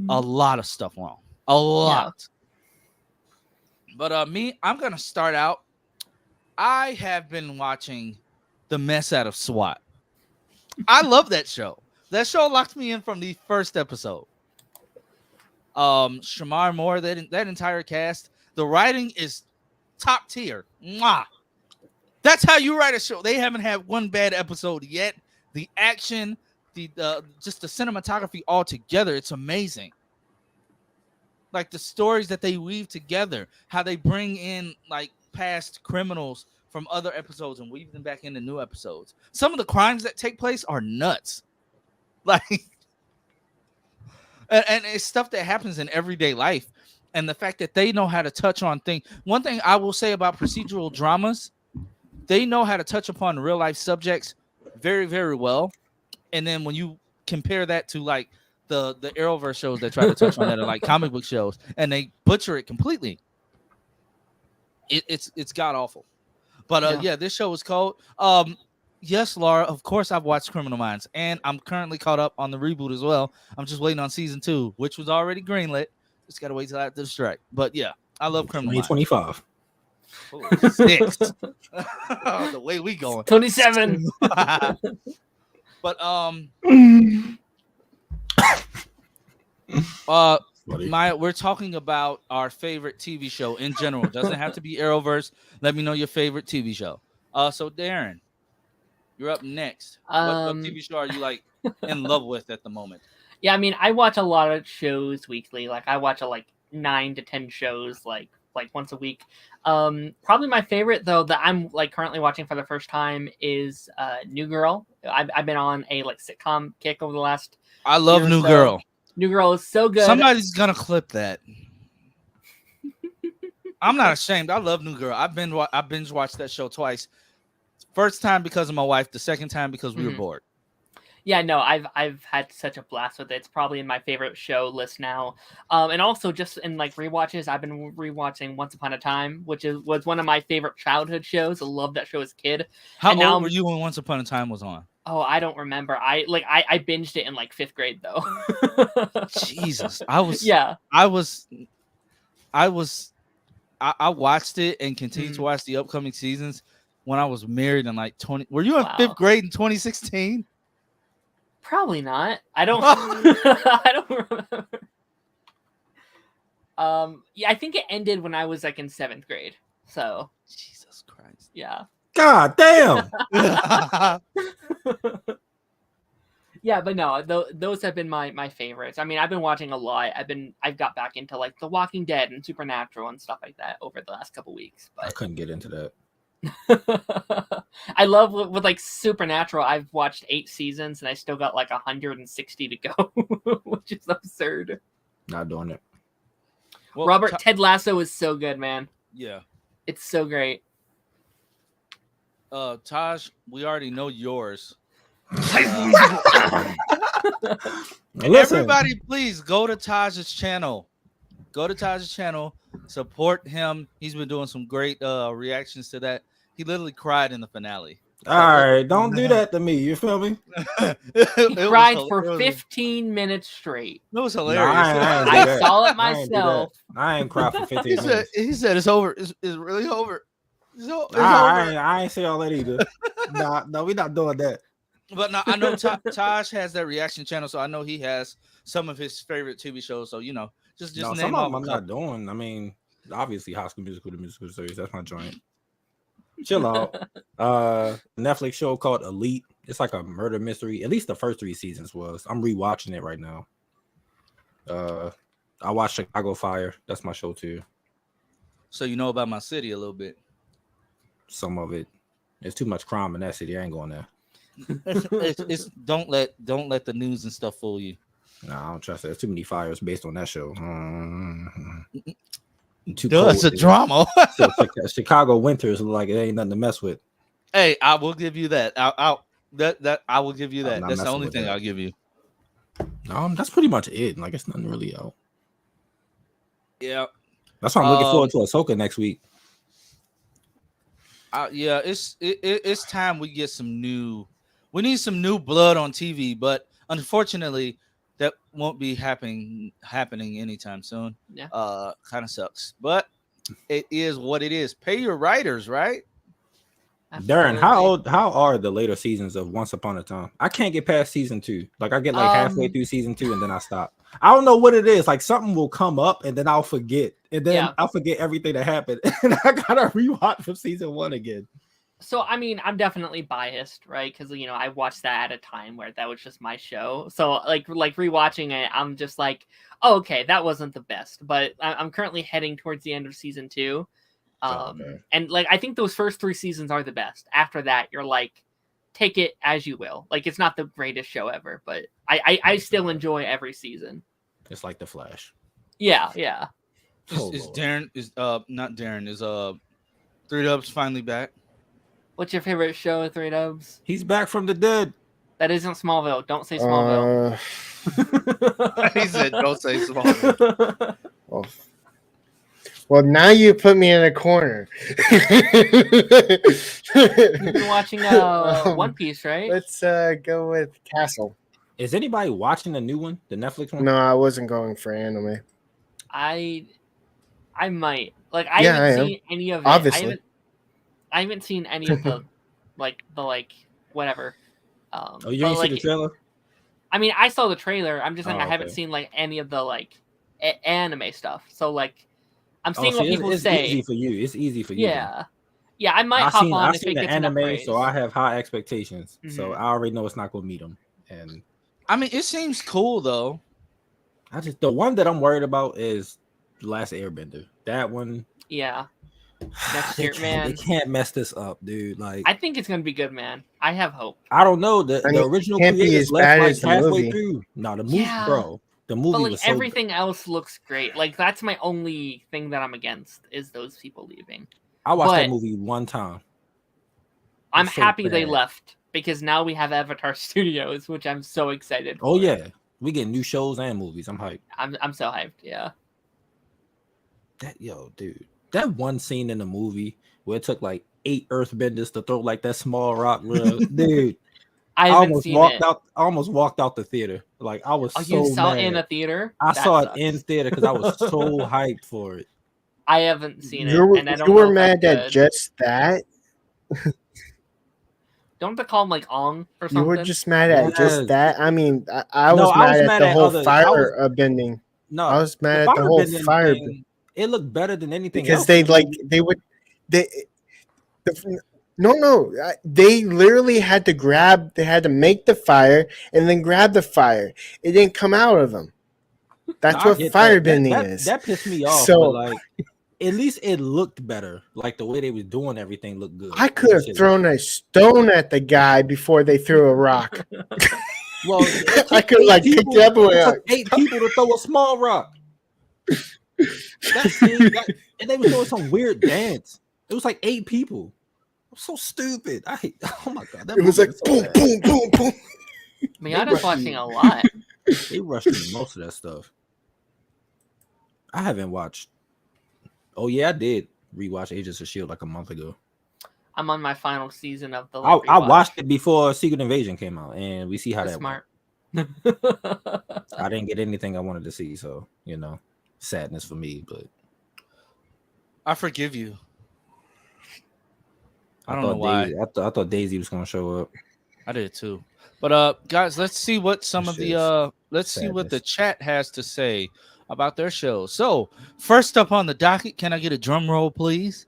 a lot of stuff wrong. A lot. Yeah. But I'm gonna start out. I have been watching the mess out of SWAT. I love that show. That show locked me in from the first episode. Shamar Moore, that entire cast, the writing is top tier. Mwah. That's how you write a show. They haven't had one bad episode yet. The action, just the cinematography all together, it's amazing. Like the stories that they weave together, how they bring in like past criminals from other episodes and weave them back into new episodes. Some of the crimes that take place are nuts. Like, and it's stuff that happens in everyday life. And the fact that they know how to touch on things. One thing I will say about procedural dramas, they know how to touch upon real life subjects very, very well. And then when you compare that to like the Arrowverse shows that try to touch on that, are like comic book shows, and they butcher it completely. It's god awful. But yeah, this show is cold. Yes, Laura, of course I've watched Criminal Minds, and I'm currently caught up on the reboot as well. I'm just waiting on season 2, which was already greenlit. Just gotta wait till after the strike. But yeah, I love Criminal Minds. 2025. Oh, 6. The way we going. 27. But we're talking about our favorite TV show in general. It doesn't have to be Arrowverse. Let me know your favorite TV show. So Darren, you're up next. What TV show are you like in love with at the moment? Yeah, I mean, I watch a lot of shows weekly. Like I watch 9 to 10 shows like once a week. Probably my favorite though that I'm like currently watching for the first time is New Girl. I've been on a sitcom kick over the last. I love New Girl. New Girl is so good. Somebody's gonna clip that. I'm not ashamed. I love New Girl. I binge watched that show twice. First time because of my wife. The second time because we were bored. Yeah, no, I've had such a blast with it. It's probably in my favorite show list now. And also just in rewatches, I've been rewatching Once Upon a Time, which was one of my favorite childhood shows. I loved that show as a kid. How old were you when Once Upon a Time was on? Oh, I don't remember. I binged it in 5th grade though. Jesus, I watched it and continued to watch the upcoming seasons when I was married in 20. Were you in 5th grade in 2016? Probably not. I don't. I don't remember. Yeah, I think it ended when I was in 7th grade. So. Jesus Christ. Yeah. God damn. Yeah, but no, those have been my favorites. I mean, I've been watching a lot. I've got back into The Walking Dead and Supernatural and stuff like that over the last couple weeks. But I couldn't get into that. I love with Supernatural. I've watched 8 seasons and I still got 160 to go, which is absurd. Not doing it. Well, Ted Lasso is so good, man. Yeah, it's so great. Taj, we already know yours. Everybody, please go to Taj's channel. Go to Taj's channel. Support him. He's been doing some great reactions to that. He literally cried in the finale. All right, don't do that to me. You feel me? He cried for 15 minutes straight. It was hilarious. I saw it myself. I ain't cried for 15 minutes. He said it's over. It's really over. It's over. I ain't say all that either. No, we're not doing that. But no, I know Taj has that reaction channel, so I know he has some of his favorite TV shows. So just name some of them I'm a not doing. I mean, obviously, High School Musical, the musical series. That's my joint. Chill out. Netflix show called Elite. It's like a murder mystery. At least the first 3 seasons was. I'm rewatching it right now. I watched Chicago Fire. That's my show too. So you know about my city a little bit. Some of it. There's too much crime in that city. I ain't going there. It's don't let the news and stuff fool you. No, I don't trust it. There's too many fires based on that show. It's a drama. So Chicago winters look like it ain't nothing to mess with. Hey, I will give you that. I will give you that. That's the only thing I'll give you. That's pretty much it. It's nothing really out. Yeah, that's why I'm looking forward to Ahsoka next week. Yeah, it's time we get some new. We need some new blood on TV, but unfortunately, that won't be happening anytime soon. Yeah, kind of sucks, but it is what it is. Pay your writers, right? Darren, how are the later seasons of Once Upon a Time? I can't get past season 2. I get halfway through season 2 and then I stop. I don't know what it is. Something will come up and then I'll forget, and then I'll forget everything that happened, and I gotta rewatch from season 1 again. So I mean, I'm definitely biased, right? Because I watched that at a time where that was just my show. So rewatching it, I'm just oh, okay, that wasn't the best, but I'm currently heading towards the end of season 2. And I think those first 3 seasons are the best. After that, you're take it as you will. It's not the greatest show ever, but I still enjoy every season. It's like The Flash. Yeah. Is Darren not Darren is 3 Dubs finally back? What's your favorite show, 3 Dubs? He's back from the dead. That isn't Smallville. Don't say Smallville. He said, "Don't say Smallville." Well, now you put me in a corner. You've been watching One Piece, right? Let's go with Castle. Is anybody watching the new one, the Netflix one? No, I wasn't going for anime. I might. I haven't seen any of it. Obviously. I haven't seen any of the whatever. You didn't see the trailer? I mean, I saw the trailer. I'm just saying I haven't seen any of the anime stuff. So like, I'm seeing what people say. It's easy for you. It's easy for you. Yeah, yeah. I might hop on if it gets enough praise. So I have high expectations. So I already know it's not going to meet them. And I mean, it seems cool though. The one that I'm worried about is The Last Airbender. That one. Yeah. Next year, man. They can't mess this up, dude. Like, I think it's gonna be good, man. I have hope. I don't know. The original creators left like halfway through. No, the movie, bro. The movie, but like, was so everything else looks great. Like, that's my only thing that I'm against is those people leaving. I watched that movie one time. I'm happy they left because now we have Avatar Studios, which I'm so excited for. Oh yeah, we get new shows and movies. I'm hyped. I'm so hyped. Yeah. Dude. That one scene in the movie where it took like 8 earthbenders to throw like that small rock, dude. I almost walked out the theater. Like, I was so you saw mad. It in a theater? I saw it in theater because I was so hyped for it. I haven't seen it. And I don't you were mad at just that? Don't they call him like Ong or something? You were just mad at just that? I mean, I was mad at the whole fire bending. No, I was mad at the whole fire thing. It looked better than anything because else. they literally had to make the fire and then grab the fire. It didn't come out of them. That's what firebending is. That pissed me off. So like, at least it looked better. Like the way they was doing everything looked good. I could have thrown a stone at the guy before they threw a rock. Well, I could like pick it up. It took 8 people to throw a small rock. And they were doing some weird dance. It was like 8 people. I'm so stupid. Oh my god! It was like boom, boom, boom, boom. Miata's watching a lot. They rushed through most of that stuff. I haven't watched. Oh yeah, I did rewatch Agents of S.H.I.E.L.D. like a month ago. I'm on my final season of the. I watched it before Secret Invasion came out, and we see how that smart. I didn't get anything I wanted to see, so sadness for me. But I forgive you. I don't know why. I thought Daisy was gonna show up. I did too. But guys, let's see what some of the see what the chat has to say about their show. So first up on the docket, can I get a drum roll, please?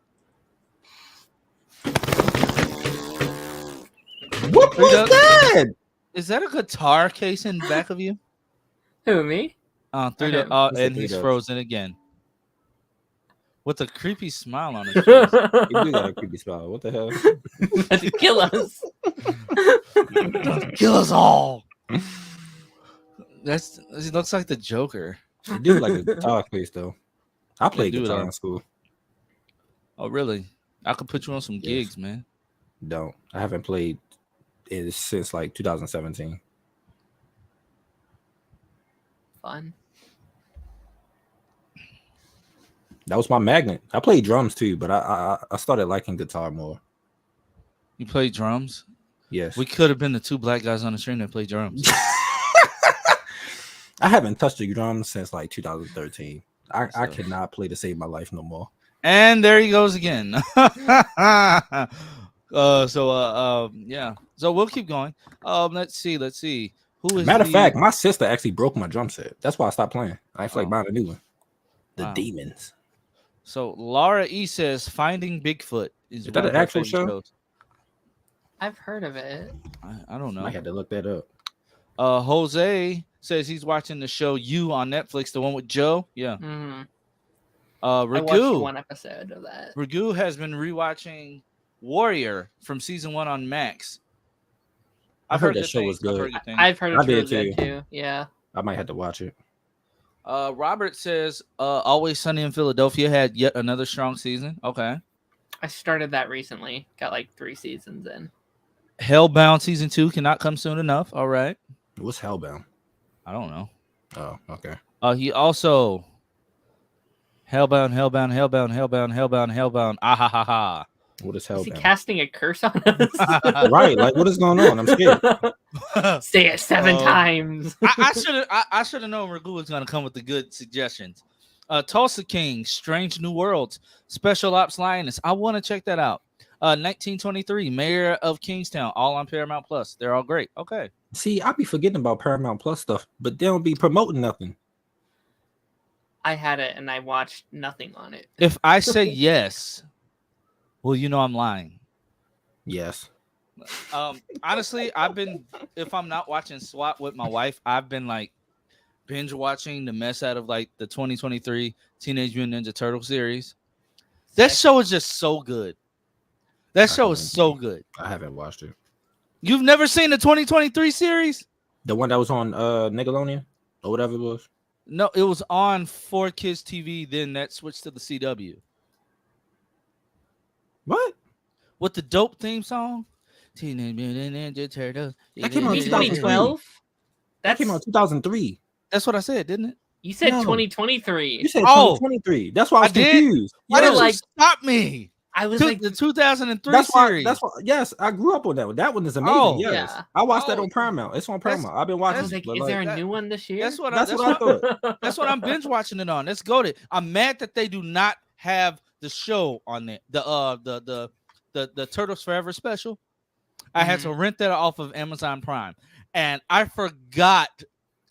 What was that? Is that a guitar case in the back of you? Who, me? And he's frozen again. With a creepy smile on his face. He do got a creepy smile. What the hell? To kill us. Kill us all. He looks like the Joker. He do like a guitar case though. I played guitar in school. Oh really? I could put you on some gigs, man. Don't. I haven't played it since like 2017. Fun. That was my magnet. I played drums too, but I started liking guitar more. You play drums? Yes. We could have been the 2 black guys on the stream that play drums. I haven't touched the drums since like 2013. I cannot play to save my life no more. And there he goes again. Yeah. So we'll keep going. Let's see. Who is Matter of fact, my sister actually broke my drum set. That's why I stopped playing. I feel like buying a new one. The Demons. So Laura E says Finding Bigfoot is that an actual show? Shows. I've heard of it. I don't know. I had to look that up. Jose says he's watching the show You on Netflix, the one with Joe. Yeah. Mm-hmm. Ragu, I watched 1 episode of that. Ragu has been rewatching Warrior from season 1 on Max. I've heard that show was good. I've heard it was good too. Yeah. I might have to watch it. Robert says Always Sunny in Philadelphia had yet another strong season. Okay. I started that recently. Got like 3 seasons in. Hellbound season 2 cannot come soon enough. All right. What's Hellbound? I don't know. Oh, okay. He also Hellbound. Ah ha ha ha. What is Hellbound? Is he casting a curse on us? Right. Like, what is going on? I'm scared. Say it 7 times. I should have known Ragu was gonna come with the good suggestions. Tulsa King, Strange New Worlds, Special Ops Lioness. I want to check that out. 1923, Mayor of Kingstown, all on Paramount Plus. They're all great. Okay. See, I be forgetting about Paramount Plus stuff, but they don't be promoting nothing. I had it and I watched nothing on it. If I say yes, well, you know I'm lying. Yes. Honestly, if I'm not watching SWAT with my wife, I've been like binge watching the mess out of like the 2023 Teenage Mutant Ninja Turtle series. That show is just so good. That show is so good. I haven't watched it. You've never seen the 2023 series? The one that was on Nickelodeon or whatever it was? No, it was on 4Kids TV, then that switched to the CW. What? With the dope theme song? Teenage Mutant Ninja Turtles. That came out in 2012? That came out in 2003. That's what I said, didn't it? You said No. 2023. You said 2023. That's why I was confused. Why Yeah. did you stop me? I was like The 2003 That's why. series. That's why. Yes, I grew up on that one. That one is amazing. Oh, yes, yeah. I watched that on Paramount. It's on Paramount. I've been I watching. was like, but, is there a that- new one this year? That's what That's I what I thought. That's what I'm binge watching it on. Let's go to. I'm mad that they do not have the show on there. The Turtles Forever special. I had to rent that off of Amazon Prime, and I forgot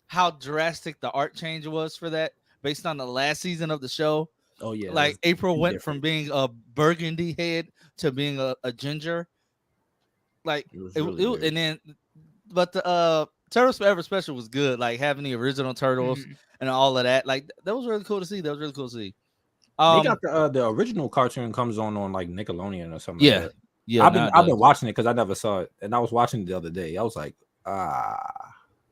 how drastic the art change was for that based on the last season of the show. Oh yeah, Like April went from different. being a burgundy head to being a ginger. Like It was it, really weird. and then, but the Turtles Forever special was good. Like having the original Turtles and all of that. Like that was really cool to see. They They got the original cartoon comes on like Nickelodeon or something. Yeah. Like that. yeah. I've been watching it because I never saw it, and I was watching it the other day. I was like,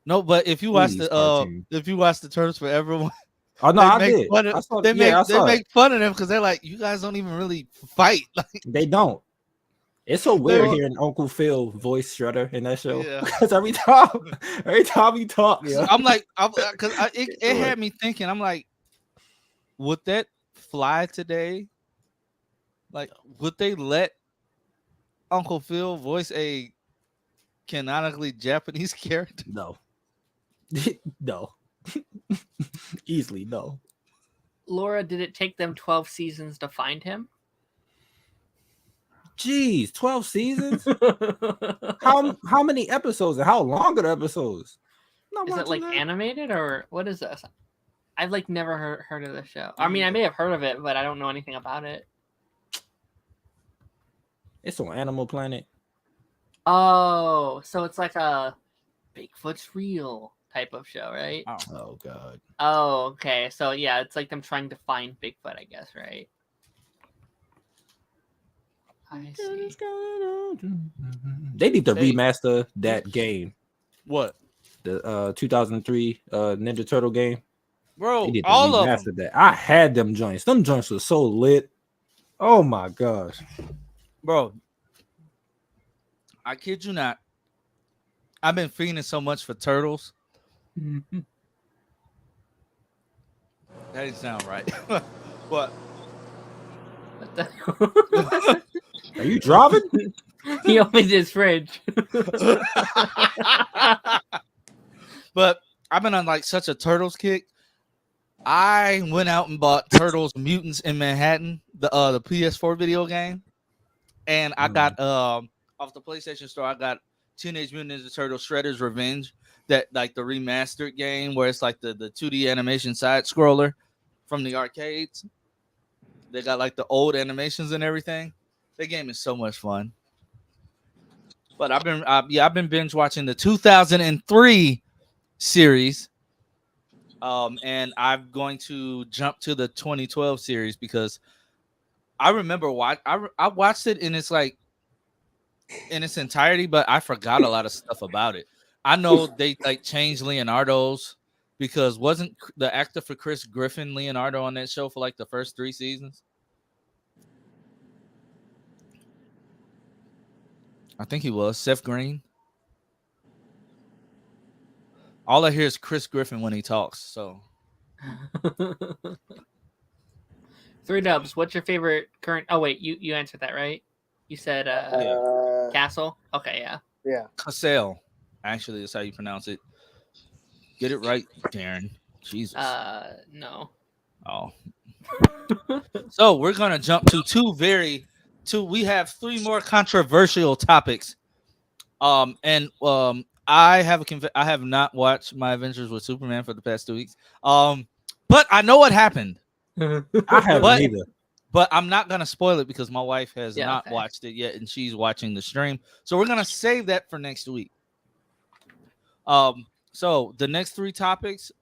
No, but if you watch Please, the Turtles Forever one, oh no, I did. I saw, they yeah, I make they saw make it. fun of them because they're like, you guys don't even really fight. Like, They don't. It's so weird don't. hearing Uncle Phil voice Shredder in that show. Yeah. Because every time he talks, yeah. I'm like, because it had me thinking. I'm like, would that fly today? Like, would they let Uncle Phil voice a canonically Japanese character? No. No. Easily no. Laura, did it take them 12 seasons to find him? Jeez, 12 seasons? How many episodes and how long are the episodes? Not Is it watching like that. animated or what is this? I've like never heard of the show. I mean, I may have heard of it, but I don't know anything about it. It's on Animal Planet. Oh, so it's like a Bigfoot's real type of show, right? Oh god. Oh, okay. So yeah, it's like them trying to find Bigfoot, I guess, right? I see. They need to remaster that game. What? The 2003 Ninja Turtle game. Bro, They need to all of remaster them. that. I had them joints. Them joints were so lit. Oh my gosh. Bro, I kid you not. I've been fiending so much for Turtles. Mhm. That didn't sound right. But What the- Are you driving? He opened his fridge. but I've been on like such a Turtles kick. I went out and bought Turtles Mutants in Manhattan, the PS4 video game. And I got off the PlayStation Store, I got Teenage Mutant Ninja Turtles Shredder's Revenge, that like the remastered game where it's like the 2D animation side scroller from the arcades. They got like the old animations and everything. The game is so much fun. But I've been binge watching the 2003 series. And I'm going to jump to the 2012 series because I remember I watched it in its entirety, but I forgot a lot of stuff about it. I know they like changed Leonardo's because wasn't the actor for Chris Griffin Leonardo on that show for like the first 3 seasons? I think he was Seth Green. All I hear is Chris Griffin when he talks. So 3 Dubs, what's your favorite current? Oh wait, you answered that, right? You said Castle. Okay, yeah. Yeah. Cassell, actually, is how you pronounce it. Get it right, Darren. Jesus. No. Oh. So we're gonna jump to we have 3 more controversial topics. I have not watched My Adventures with Superman for the past 2 weeks. But I know what happened. I haven't either. But I'm not gonna spoil it because my wife has not okay. watched it yet, and she's watching the stream. So we're gonna save that for next week. So the next 3 topics.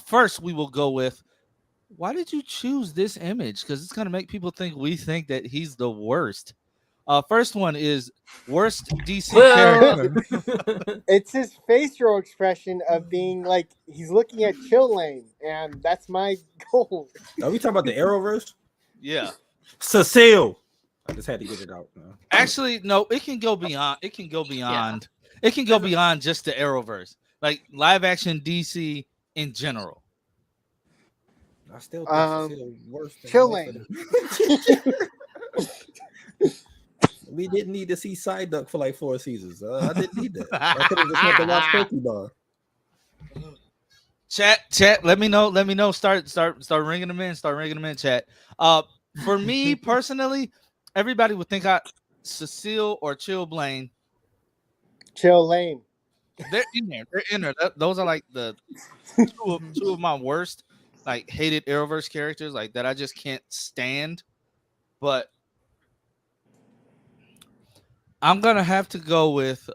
First we will go with, why did you choose this image? Because it's gonna make people think we think that he's the worst. First one is worst DC character. It's his facial expression of being like he's looking at Chill Lane, and that's my goal. Are we talking about the Arrowverse? Yeah. Cecile. I just had to get it out. Actually, no, it can go beyond. It can go beyond. It can go beyond just the Arrowverse, like live action DC in general. I still think Cecile worse than Chill Lane. We didn't need to see Psyduck for like 4 seasons. I didn't need that. I could have just went to watch Pokemon. Chat. Let me know. Start ringing them in. Start ringing them in. Chat. For me personally, everybody would think Cecile or Chill Blaine. Chill Lane. They're in there. Those are like the two of my worst, like, hated Arrowverse characters, like that I just can't stand. But I'm gonna have to go with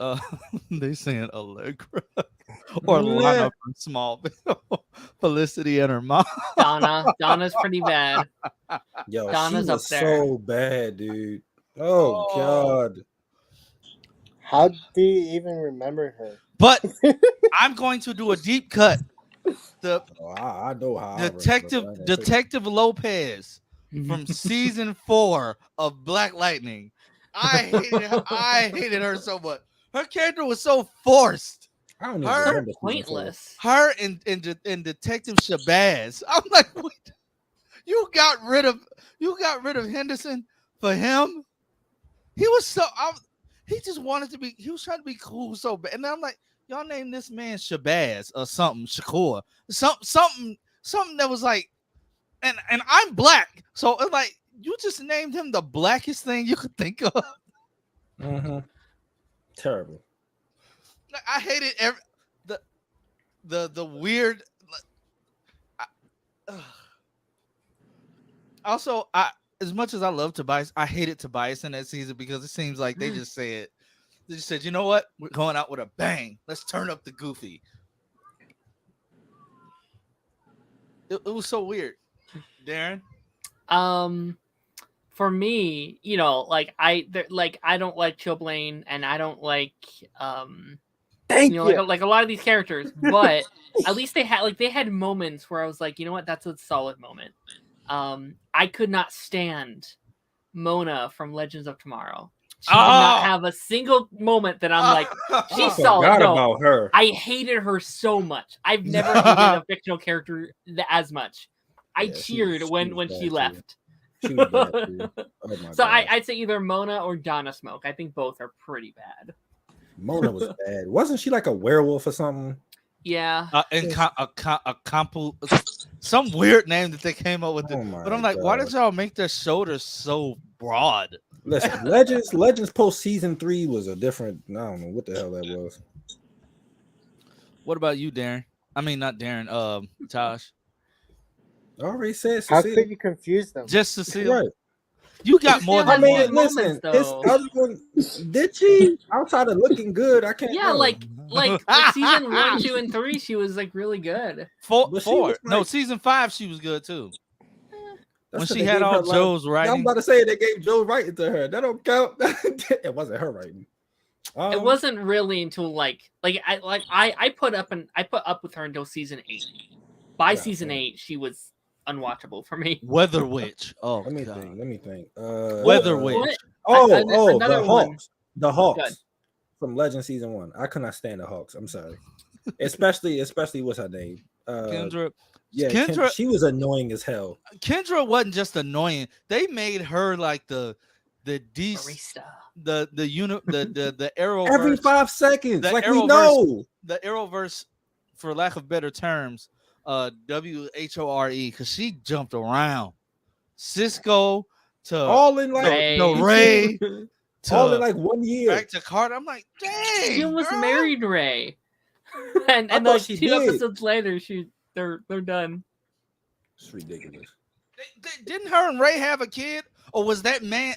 they saying Allegra or Lana from Smallville. Felicity and her mom. Donna's pretty bad. Yo, Donna's she up was there. so bad, dude. Oh God. How do you even remember her? But I'm going to do a deep cut. I know how. Detective Lopez from season 4 of Black Lightning. I hated her so much. Her character was so forced. I don't even remember. Pointless. Her and Detective Shabazz. I'm like, wait, you got rid of Henderson for him? He was so he just wanted to be. He was trying to be cool so bad, and I'm like, y'all name this man Shabazz or something, Shakur, something that was like, and I'm black, so it's like you just named him the blackest thing you could think of. Mm-hmm. Terrible. I hated the weird. Also, as much as I love Tobias, I hated Tobias in that season because it seems like they just said, you know what, we're going out with a bang. Let's turn up the goofy. It was so weird. Darren? For me, you know, like I don't like Chillblaine, and I don't like like a lot of these characters, but at least they had moments where I was like, you know what, that's a solid moment. I could not stand Mona from Legends of Tomorrow. She did not have a single moment that I'm like, she's solid. No, about her. I hated her so much. I've never hated a fictional character as much. I cheered when she left. She was bad, too. Oh my So God. I'd say either Mona or Donna Smoke. I think both are pretty bad. Mona was bad. Wasn't she like a werewolf or something? Yeah. And some weird name that they came up with. But I'm like, why did y'all make their shoulders so broad? Listen, Legends post season 3 was a different. I don't know what the hell that was. What about you, Darren? I mean, not Darren. Tosh. I already said How Cecile. could you confuse them? Just Cecile. Right. You got more than one. Listen, this other one, did she? Outside of looking good, I can't. Yeah, know. like season 1, 2, and 3, she was like really good. Four. Was No, like, season 5, she was good too. When she they had gave all her, Joe's writing. I'm about to say they gave Joe writing to her. That don't count. It wasn't her writing. It wasn't really until I put up with her until season 8. By season 8, she was unwatchable for me. Weather Witch. Oh, let me think. Weather Witch. Another the one. Hawks. The Hawks Good. from Legend season 1. I could not stand the Hawks. I'm sorry. especially what's her name? Kendra. Yeah, Kendra. She was annoying as hell. Kendra wasn't just annoying. They made her like the Barista. the Arrowverse Every 5 seconds, the like Arrowverse, we know. The Arrowverse, for lack of better terms, WHORE, because she jumped around. Cisco to All in like Ray to all in like 1 year. back to Carter. I'm like, dang, She almost girl. married Ray. and thought like she 2 did. episodes later, they're done. It's ridiculous. Didn't her and Ray have a kid, or was that man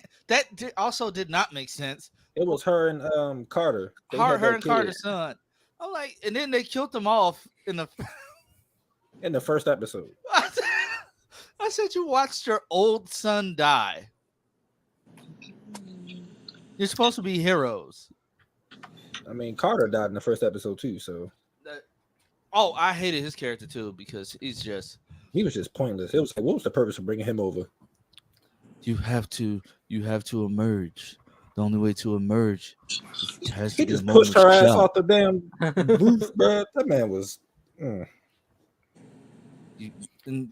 also did not make sense? It was her and Carter. Her and Carter's son. I'm like, and then they killed them off in the first episode. I said you watched your old son die. You're supposed to be heroes. I mean, Carter died in the first episode too, so. I hated his character too because he was just pointless. It was like, what was the purpose of bringing him over? You have to emerge. The only way to emerge has to he just pushed her ass off the damn roof, bro. That man was. And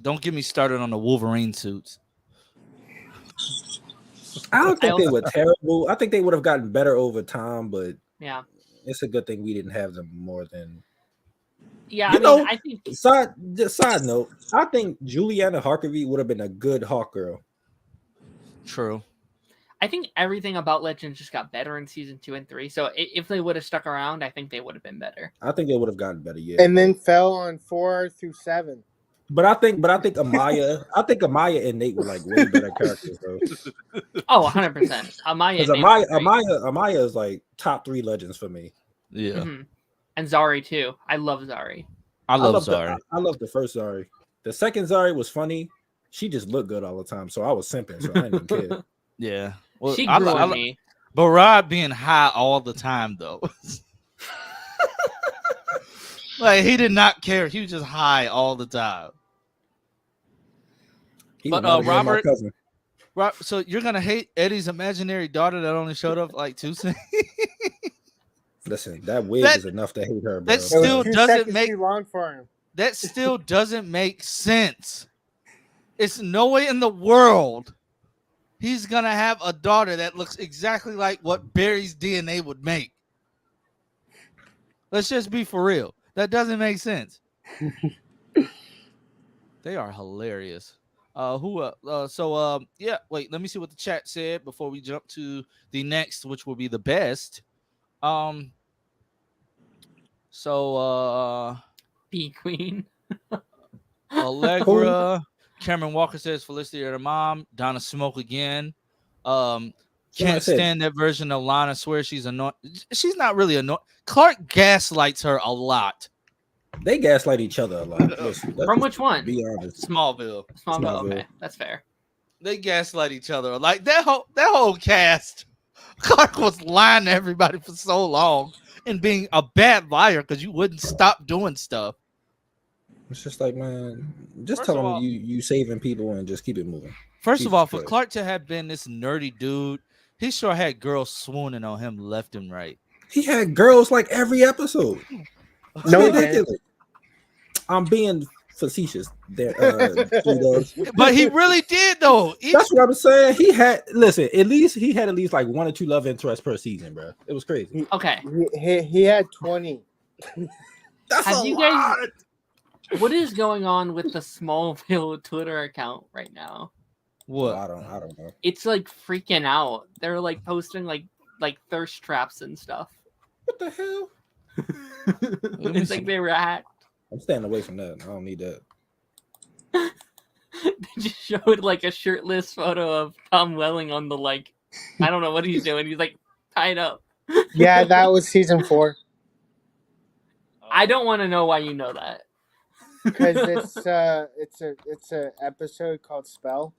don't get me started on the Wolverine suits. I don't think they were terrible. I think they would have gotten better over time, but yeah, it's a good thing we didn't have them more than. Yeah, I think. Side note, I think Juliana Harkavy would have been a good Hawk Girl. True. I think everything about Legends just got better in season 2 and 3. So if they would have stuck around, I think they would have been better. I think they would have gotten better, yeah. And then fell on 4 through 7. But I think Amaya and Nate were like way better characters, though. Oh, 100%. Amaya is like top 3 Legends for me. Yeah. Mm-hmm. And Zari too. I love Zari. I love Zari. I love the first Zari. The second Zari was funny. She just looked good all the time, so I was simping, so I didn't even care. Yeah. Well, she grew on me. But Rod being high all the time, though. Like, he did not care. He was just high all the time. But Robert, so you're going to hate Eddie's imaginary daughter that only showed up like 2 seconds? Listen, that wig is enough to hate her, bro. That still doesn't make too long for him. That still doesn't make sense. It's no way in the world he's gonna have a daughter that looks exactly like what Barry's DNA would make. Let's just be for real. That doesn't make sense. They are hilarious. Yeah, wait, let me see what the chat said before we jump to the next, which will be the best. B Queen. Allegra. Cameron Walker says Felicity or the mom. Donna Smoke again. Can't stand that version of Lana. Swears she's annoying. She's not really annoying. Clark gaslights her a lot. They gaslight each other a lot. From which one? Be honest. Smallville. Okay, that's fair. They gaslight each other. Like that whole cast. Clark was lying to everybody for so long and being a bad liar because you wouldn't stop doing stuff. It's just like, man, just tell them you saving people and just keep it moving. First of all, for Clark to have been this nerdy dude, he sure had girls swooning on him left and right. He had girls like every episode. No, ridiculous. I'm being facetious there, but he really did though. That's what I'm saying. He had at least like 1 or 2 love interests per season, bro. It was crazy. Okay, he had 20. That's a lot. What is going on with the Smallville Twitter account right now? What? I don't know. It's like freaking out. They're like posting like thirst traps and stuff. What the hell? It's like they were hacked. I'm staying away from that. I don't need that. They just showed like a shirtless photo of Tom Welling on the I don't know what he's doing. He's like tied up. Yeah, that was season 4. I don't want to know why you know that. Because it's a episode called Spell.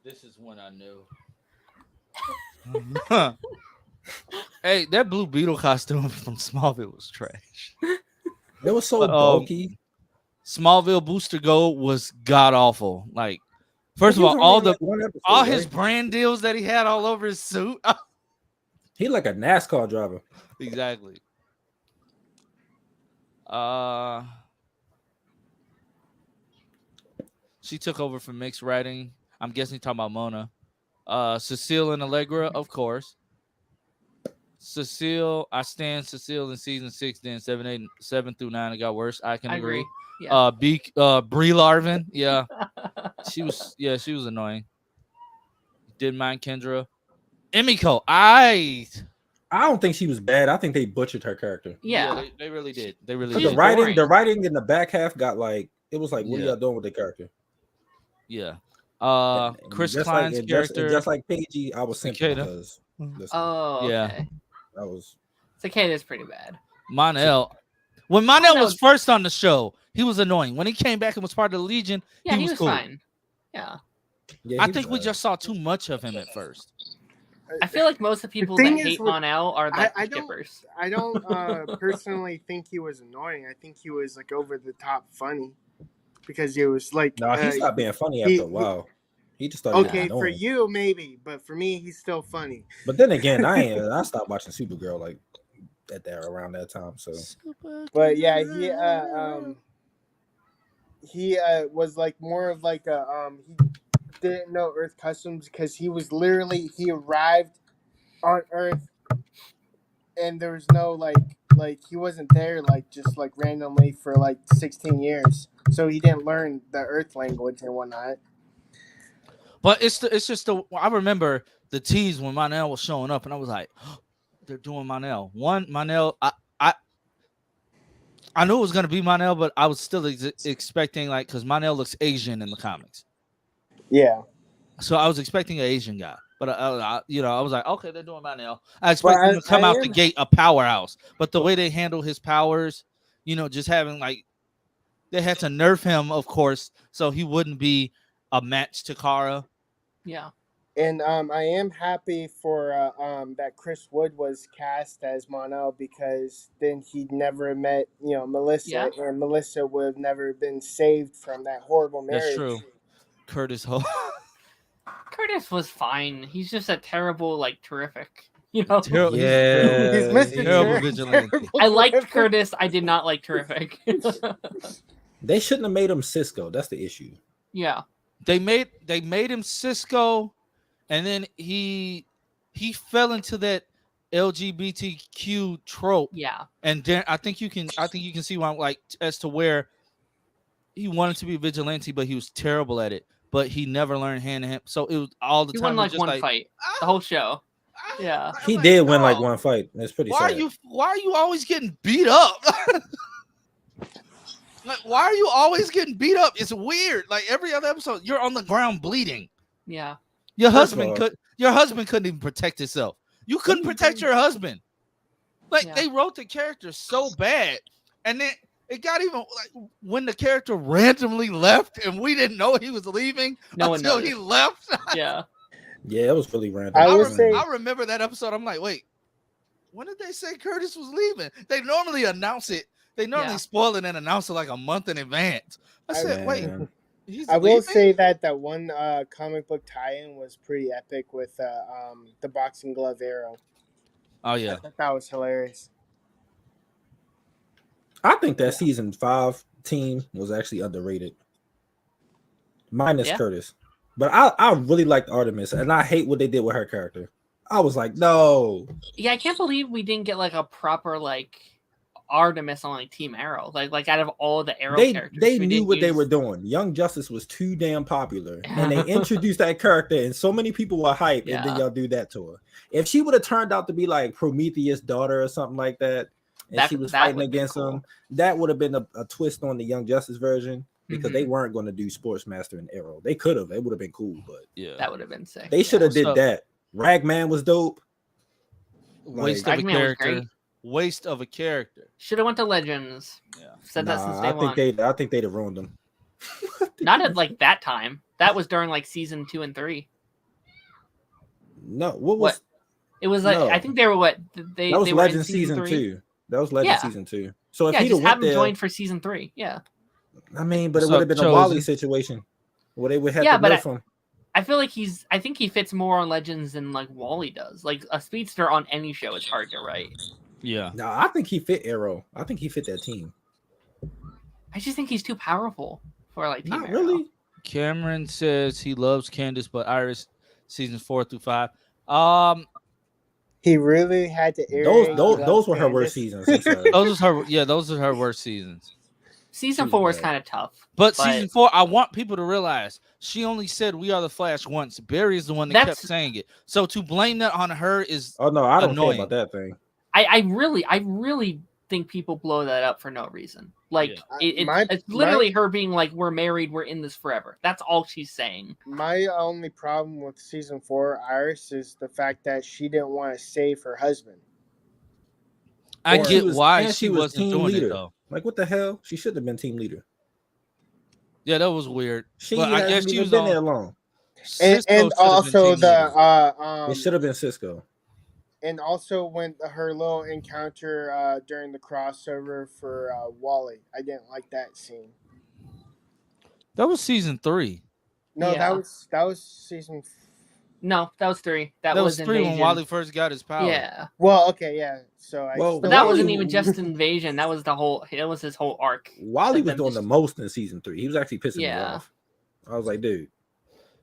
This is when I knew. Hey, that Blue Beetle costume from Smallville was trash. It was so bulky. Smallville Booster Gold was god awful. Like, first of all, all his brand deals that he had all over his suit. He like a NASCAR driver. Exactly. She took over for mixed writing. I'm guessing you're talking about Mona. Cecile and Allegra, of course. Cecile, I stand Cecile in season 6, then 7 through 9. It got worse. I can agree. Yeah. Brie Larvin, yeah. she was annoying. Didn't mind Kendra. Emiko, I I don't think she was bad. I think they butchered her character. Yeah, they really did. They really She's did. The writing in the back half got like it was like, what are y'all doing with the character? Yeah. And Chris just Klein's like, character, just like Paigey, I was simple because listen, Oh, Yeah. okay. that was Cicada's pretty bad. Monel. When Monel was first on the show, he was annoying. When he came back and was part of the Legion, Yeah, he was cool. fine. Yeah. yeah, I think we just saw too much of him at first. I feel like most of the people that hate Monel are like skippers. I don't personally think he was annoying. I think he was like over the top funny because he was like. No, he stopped being funny after a while. He just started. Okay, for you maybe, but for me, he's still funny. But then again, I stopped watching Supergirl like around that time. So, but yeah, he was like more of like a he didn't know Earth customs because he arrived on Earth and there was no like he wasn't there like just like randomly for like 16 years, so he didn't learn the Earth language and whatnot. But it's just I remember the tease when Monel was showing up, and I was like, oh, they're doing Monel. Monel, I knew it was gonna be Monel, but I was still expecting like because Monel looks Asian in the comics. Yeah. So I was expecting an Asian guy, but I was like, okay, they're doing Monel. I expect him to come out the gate a powerhouse, but the way they handle his powers, just having like they had to nerf him, of course, so he wouldn't be a match to Kara. Yeah. And I am happy for that Chris Wood was cast as Monel because then he'd never met Melissa, and Melissa would have never been saved from that horrible marriage. That's true. Curtis was fine. He's just a terrible, like, terrific. He's Mr. Terrible vigilante. I liked Curtis. I did not like terrific. They shouldn't have made him Cisco. That's the issue. Yeah. They made him Cisco, and then he fell into that LGBTQ trope. Yeah. And then I think you can see why, like, as to where he wanted to be a vigilante, but he was terrible at it. But he never learned hand to hand. So it was all the time. He won like one fight. The whole show. Yeah. He did win like one fight. That's pretty sad. Why are you always getting beat up? Like, why are you always getting beat up? It's weird. Like every other episode, you're on the ground bleeding. Yeah. Your husband couldn't even protect himself. You couldn't protect your husband. Like they wrote the character so bad, and then it got even like when the character randomly left, and we didn't know he was leaving until he left. Yeah. Yeah, it was really random. I remember that episode. I'm like, wait, when did they say Curtis was leaving? They normally announce it. They normally spoil it and announce it like a month in advance. I said, wait. I will say that one comic book tie-in was pretty epic with the boxing glove arrow. Oh yeah, I thought that was hilarious. I think that season 5 team was actually underrated, minus Curtis. But I really liked Artemis, and I hate what they did with her character. I was like, no. Yeah, I can't believe we didn't get like a proper like Artemis on like Team Arrow. Like out of all the Arrow characters, they knew what they were doing. Young Justice was too damn popular, and they introduced that character, and so many people were hyped, and then y'all do that to her. If she would have turned out to be like Prometheus' daughter or something like that, and she was fighting against him, that would have been a twist on the Young Justice version. Because they weren't going to do Sportsmaster and Arrow. They could have. It would have been cool, but that would have been sick. They should have did that. Ragman was dope. Waste of a character. Waste of a character. Should have went to Legends. Yeah, said that since day one. I think they'd have ruined them. Not at like that time. That was during like season 2 and 3. No, what? It was like I think they were what they. That was they Legends season 2. That was Legends season 2. So if he'd just have them joined for season 3. Yeah. I mean, but it would have been a Wally situation where they would have to nerf him. I feel like I think he fits more on Legends than like Wally does. Like a speedster on any show is hard to write. Yeah. No, I think he fit Arrow. I think he fit that team. I just think he's too powerful for like Team Not Arrow. really. Cameron says he loves Candace, but Iris seasons 4 through 5. He really had to air those were her worst seasons. I'm sorry. Those are her worst seasons. Season 4 was kind of tough. But season 4, I want people to realize she only said "We are the Flash" once. Barry is the one that kept saying it. So to blame that on her is I don't annoying. care about that thing. I really think people blow that up for no reason. Like it's literally her being like, "We're married, we're in this forever." That's all she's saying. My only problem with season 4, Iris, is the fact that she didn't want to save her husband. I get why she wasn't doing it though. Like, what the hell? She should have been team leader. Yeah, that was weird. But I guess she was been there long. And also it should have been Cisco. And also when her little encounter during the crossover for Wally, I didn't like that scene. That was season 3. No, that was season. No, that was 3. That was 3 Invasion. when Wally first got his power. Yeah. Well, okay, yeah. So but that wasn't even just Invasion. That was his whole arc. Wally was doing the most in season 3. He was actually pissing me off. I was like, dude.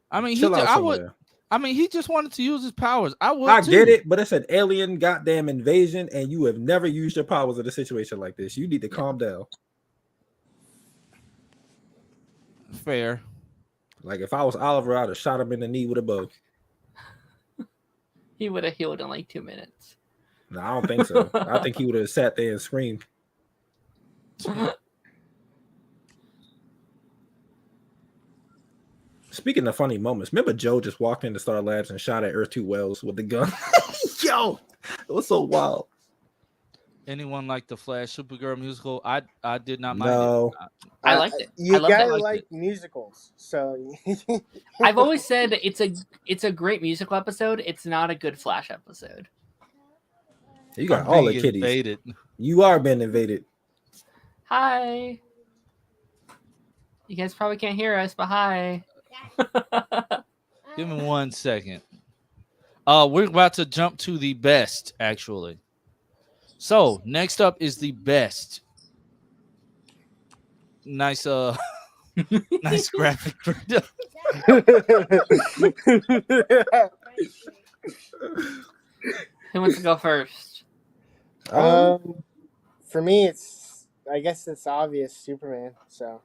I mean, he just wanted to use his powers. I get it, but it's an alien goddamn invasion, and you have never used your powers in a situation like this. You need to calm down. Fair. Like, if I was Oliver, I'd have shot him in the knee with a bow. He would have healed in like 2 minutes. No, I don't think so. I think he would have sat there and screamed. Speaking of funny moments, remember Joe just walked into Star Labs and shot at Earth 2 Wells with the gun? Yo, it was so wild. Anyone like the Flash Supergirl musical? I did not mind it. I liked it. You gotta like musicals. So I've always said it's a great musical episode. It's not a good Flash episode. You got all the kiddies. Invaded. You are being invaded. Hi. You guys probably can't hear us, but hi. Give me 1 second. We're about to jump to the best, actually. So next up is the best. Nice nice graphic. Who wants to go first? For me, I guess it's obvious, Superman. So, are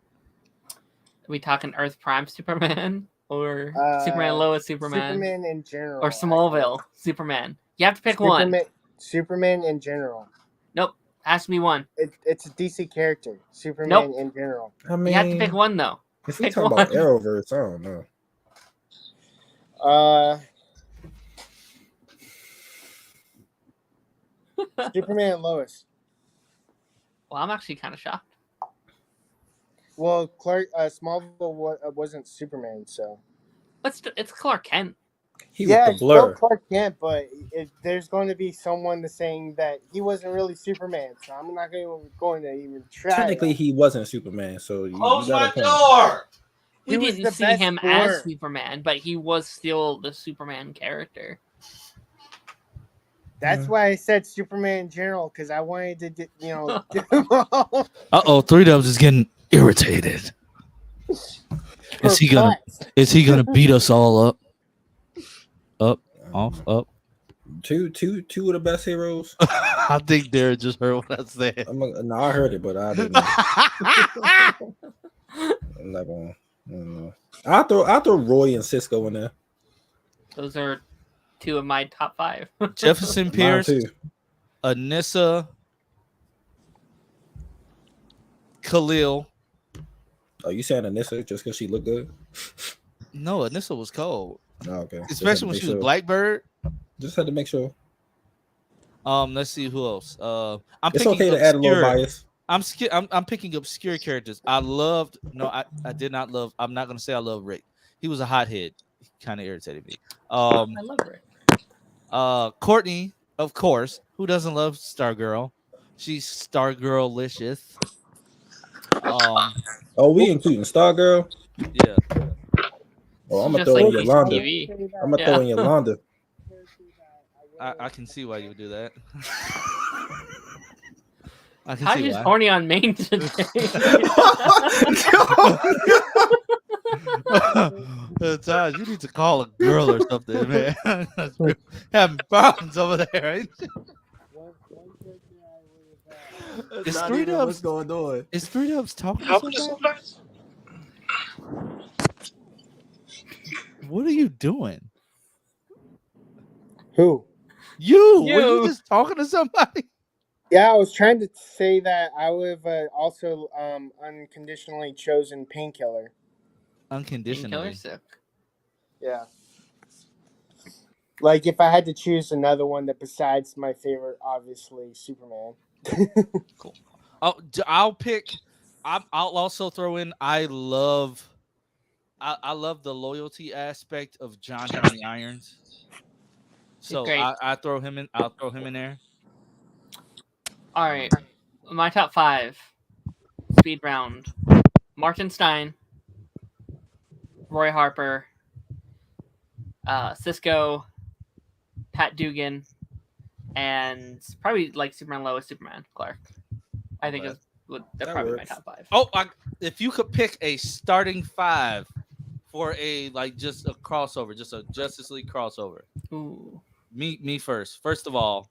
we talking Earth Prime Superman or Superman Lois Superman? Superman in general, or Smallville Superman. You have to pick one. Superman in general. Nope, has to be one. It's a DC character. Superman in general. I mean, you have to pick one though. If we talk about Arrowverse, I don't know. Superman and Lois. Well, I'm actually kind of shocked. Well, Smallville wasn't Superman, so. It's Clark Kent. He was the Blur. Clark Kent, but there's going to be someone saying that he wasn't really Superman, so I'm not going to even try. Technically, he wasn't Superman, so close my door. We didn't see him as Superman, but he was still the Superman character. That's why I said Superman in general, because I wanted to get them all. 3Dubs is getting irritated. Is he gonna beat us all up? Up, off, up. Two of the best heroes. I think Derek just heard what I said. No, I heard it, but I didn't. I'm not going. I'll throw Roy and Cisco in there. Those are 2 of my top 5. Jefferson Pierce, Anissa, Khalil. Oh, you saying Anissa just because she looked good? No, Anissa was cold. Oh, okay. Especially when she was Blackbird. Just had to make sure. Let's see who else. It's okay to add a little bias. I'm picking obscure characters. I did not love. I'm not gonna say I love Rick. He was a hothead. He kind of irritated me. I love Rick. Courtney, of course. Who doesn't love Stargirl? She's Stargirl-licious. We including Stargirl? Yeah. Oh, I'm gonna throw in Yolanda. I'm gonna throw in Yolanda. I can see why you would do that. How you horny on Maine today? Taj, you need to call a girl or something, man. Having problems over there, right? Is 3Dubs what's going on? Is 3Dubs talking to somebody? What are you doing? Who? You? Were you just talking to somebody? Yeah, I was trying to say that I would have also unconditionally chosen Painkiller. Unconditionally. Painkiller sick. Yeah. Like if I had to choose another one that besides my favorite, obviously Superman. Cool. I'll pick. I'll also throw in. I love the loyalty aspect of John Henry Irons. So I throw him in. I'll throw him in there. All right, my top 5 speed round: Martin Stein, Roy Harper, Cisco, Pat Dugan, and probably like Superman Lois, Superman Clark. I think they're probably my top 5. Oh, if you could pick a starting 5 for a just a crossover, just a Justice League crossover. Ooh. Me first. First of all,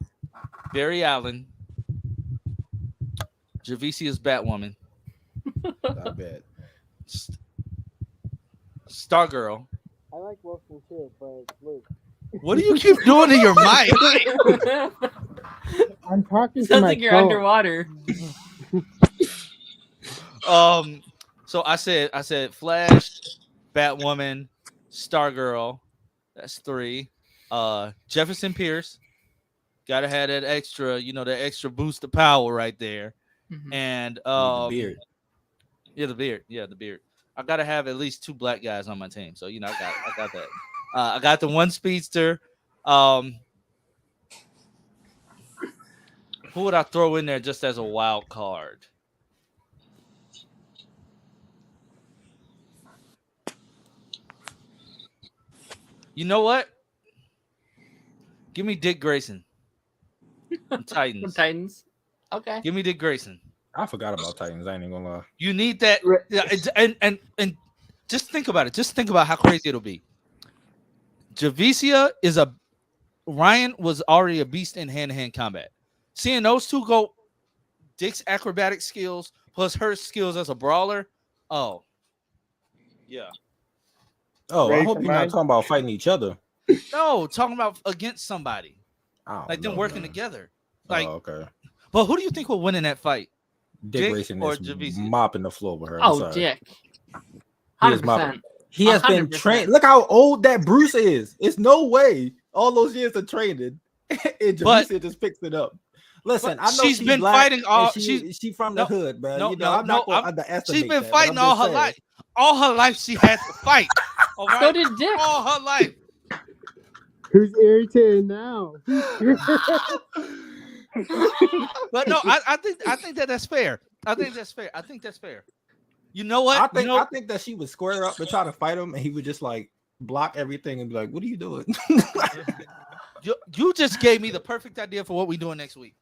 Barry Allen, Javicia's Batwoman. Not bad. Stargirl. I like Wilson too, but Luke. What do you keep doing to your mic? I'm talking to Sounds my like you're phone. underwater. So I said Flash, Batwoman, Stargirl. That's 3. Jefferson Pierce. Gotta have that extra, that extra boost of power right there. Mm-hmm. And the beard. Yeah, the beard. Yeah, the beard. I gotta have at least 2 black guys on my team. So I got that. I got the one speedster. Who would I throw in there just as a wild card? You know what? Give me Dick Grayson. Titans. Titans. Okay. Give me Dick Grayson. I forgot about Titans. I ain't even gonna lie. You need that. And just think about it. Just think about how crazy it'll be. Javicia Ryan was already a beast in hand-to-hand combat. Seeing those two go, Dick's acrobatic skills plus her skills as a brawler. Oh, yeah. Oh, Ready I hope for you're mine? not talking about fighting each other. No, talking about against somebody. Like them working together. Like, okay. But who do you think will win in that fight? Dick Grayson or is Javicia? mopping the floor with her. I'm sorry. Dick. He is 100%. mopping. He has been 100%. trained. Look how old that Bruce is. It's no way all those years of training. And Javicia just picks it up. Listen, I know she's been black fighting all. She from the hood, bro. No, I'm not gonna underestimate. She's been that, fighting all her life. All her life, she had to fight. All right? So did Dick. All her life. Who's irritated now? But no, I think that's fair. I think that's fair. You know what? I think that she would square up and try to fight him, and he would just like block everything and be like, "What are you doing?" You just gave me the perfect idea for what we're doing next week.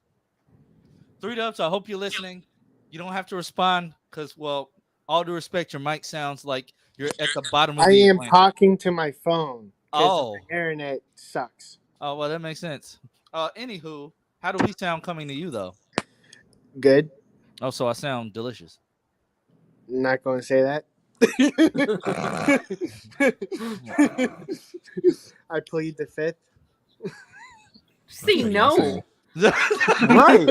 3Dubs, I hope you're listening. You don't have to respond because, well, all due respect, your mic sounds like you're at the bottom of the I am talking to my phone. Oh. The internet sucks. Oh, well, that makes sense. Anywho, how do we sound coming to you, though? Good. Oh, so I sound delicious. Not going to say that. I plead the 5th. See, no. Right.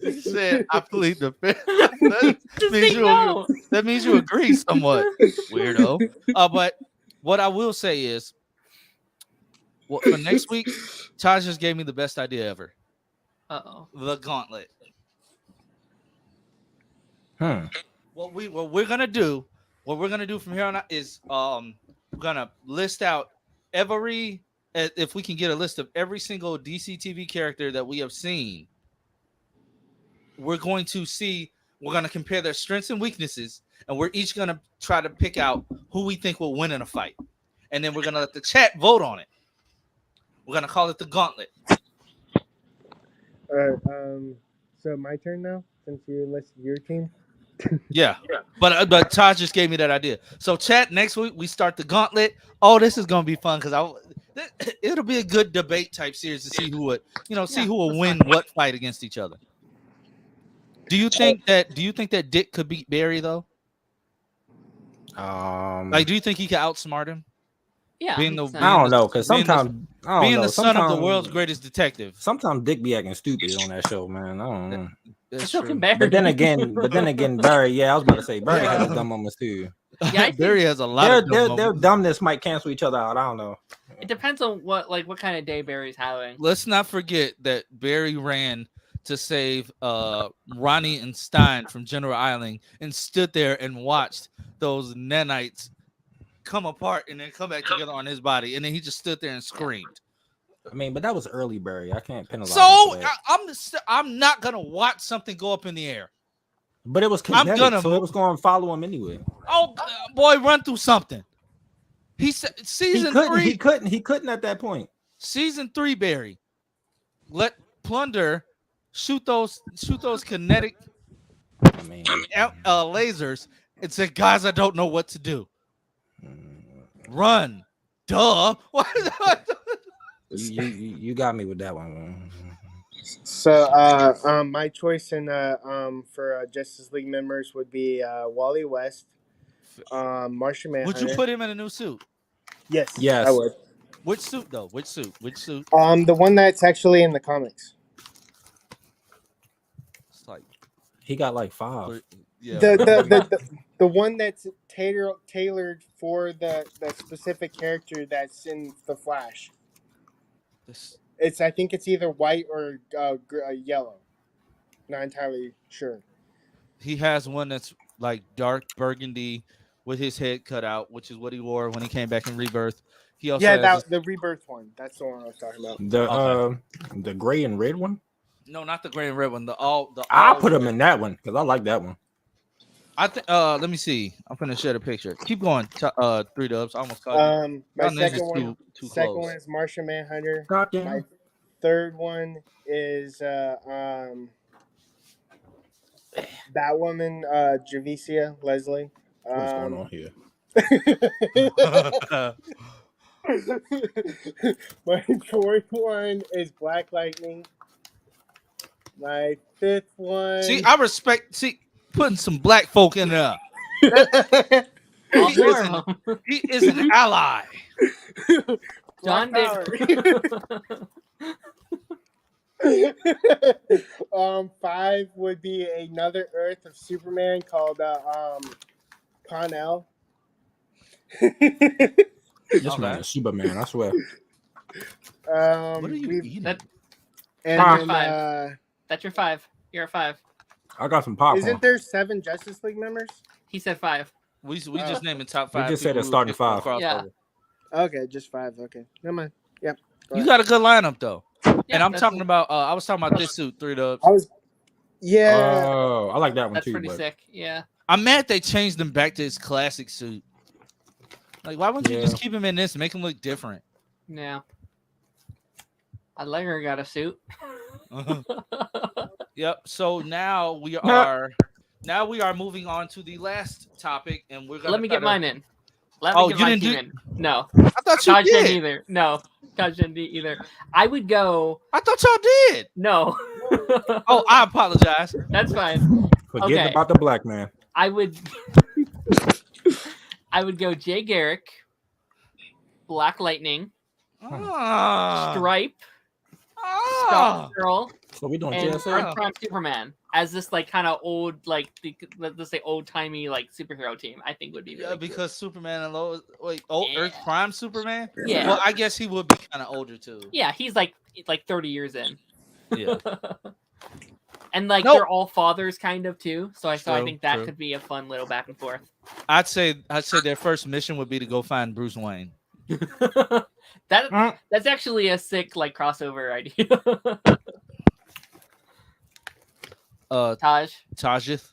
You said I plead the 5th. That means you agree somewhat, weirdo. But what I will say is, for next week, Taj just gave me the best idea ever. Uh-oh. The gauntlet. What we're gonna do from here on out is we're gonna list out if we can get a list of every single DC TV character that we have seen. We're going to compare their strengths and weaknesses, and we're each gonna try to pick out who we think will win in a fight, and then we're gonna let the chat vote on it. We're gonna call it the gauntlet. So my turn now, since you listed your team. Yeah. But Taj just gave me that idea. So chat, next week we start the gauntlet. Oh, this is gonna be fun because It'll be a good debate type series to see who would, see who will that's win fine. what fight against each other. Do you think that Dick could beat Barry though? Like, do you think he could outsmart him? Yeah, Being the, 100%. I don't know, because being the- sometimes I don't being know. the son of the Sometimes- world's greatest detective. Sometimes Dick be acting stupid on that show, man. I don't know. That's So true. can Barry. But then again, Barry. Yeah, I was about to say Barry has dumb moments too. Yeah, I Barry has a lot of dumb Their moments. dumbness might cancel each other out. I don't know. It depends on what kind of day Barry's having. Let's not forget that Barry ran to save Ronnie and Stein from General Island and stood there and watched those nanites come apart and then come back together on his body, and then he just stood there and screamed. I mean, but that was early Barry. I can't penalize. So him for that. I'm not gonna watch something go up in the air. But it was kinetic, so it was going to follow him anyway. Oh boy, run through something. He said season 3. He couldn't at that point. Season 3, Barry. Let Plunder shoot those kinetic lasers and say, guys, I don't know what to do. Run. Duh. You got me with that one. So my choice for Justice League members would be Wally West, Martian Manhunter. Would you put him in a new suit? Yes, Yes. I would. Which suit though? Which suit? The one that's actually in the comics. It's like He got like 5. yeah. The one that's tailored for the specific character that's in the Flash. I think it's either white or yellow. Not entirely sure. He has one that's like dark burgundy with his head cut out, which is what he wore when he came back in Rebirth. He also has the Rebirth one. That's the one I was talking about. The gray and red one. no, not the gray and red one. I'll put him in that one because I like that one. I think. Let me see. I'm gonna share the picture. Keep going. 3 Dubs. I almost called you. My Y'all niggas second one. too Second close. one is Martian Manhunter. God damn. My third one is Batwoman, Javicia Leslie. What's going on here? My fourth one is Black Lightning. My fifth one. See, I respect. Putting some black folk in there. He is an ally. John Dick. 5 would be another Earth of Superman called Connell. This man is Superman, I swear. What are you eating? That's your 5. You're a 5. I got some popcorn. Isn't there 7 Justice League members? He said 5. We just named the top 5. We just said it started 5. Yeah. Okay, just 5. Okay, never mind. Yep. You got a good lineup though. Yeah, and I'm that's- talking about. I was talking about this suit, 3 Dubs. Yeah. Oh, I like that one That's too. pretty but sick. Yeah. I'm mad they changed him back to his classic suit. Like, why wouldn't you just keep him in this and make him look different? Yeah. Allegra got a suit. Yep. So now we are moving on to the last topic, and we're gonna. Let me get mine in. Let Oh, me get you my didn't team do- in. No. I thought you Taj didn't did. either. No. Taj didn't either. I would go. I thought y'all did. No. Oh, I apologize. That's fine. forget Okay. about the black man. I would go Jay Garrick, Black Lightning, Stripe, Star Girl, So we doing and JSA? Earth Prime Superman as this like kind of old, like let's say old timey like superhero team. I think would be really because Superman and Lois. Wait, Yeah. Earth Prime Superman. Yeah. Well, I guess he would be kind of older too. cool. Yeah, he's like 30 years in. Yeah. And like Nope. they're all fathers kind of too. So I True, think that true. could be a fun little back and forth. I'd say their first mission would be to go find Bruce Wayne. That's actually a sick like crossover idea. Taj. Tajith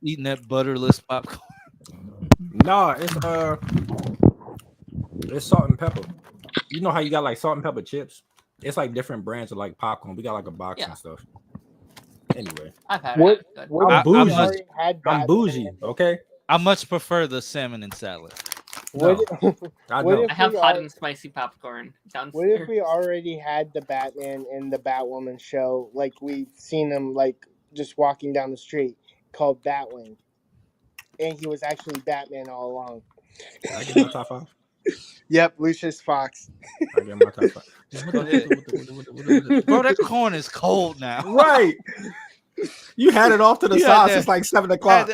eating that butterless popcorn. No, it's salt and pepper. You know how you got like salt and pepper chips? It's like different brands of like popcorn. We got like a box Yeah. and stuff. Anyway, I've had What- it. Good. what- I'm bougie. already had I'm that. bougie. Okay. I much prefer the salmon and salad. What, I what know. if I have we hot al- and spicy popcorn downstairs. What if we already had the Batman in the Batwoman show, like we've seen him like just walking down the street, called Batwing, and he was actually Batman all along? I get my top 5. Yep, Lucius Fox. I get my top 5. Go ahead. Bro, that corn is cold now. Right. You had it off to the You had side that- since like 7 o'clock.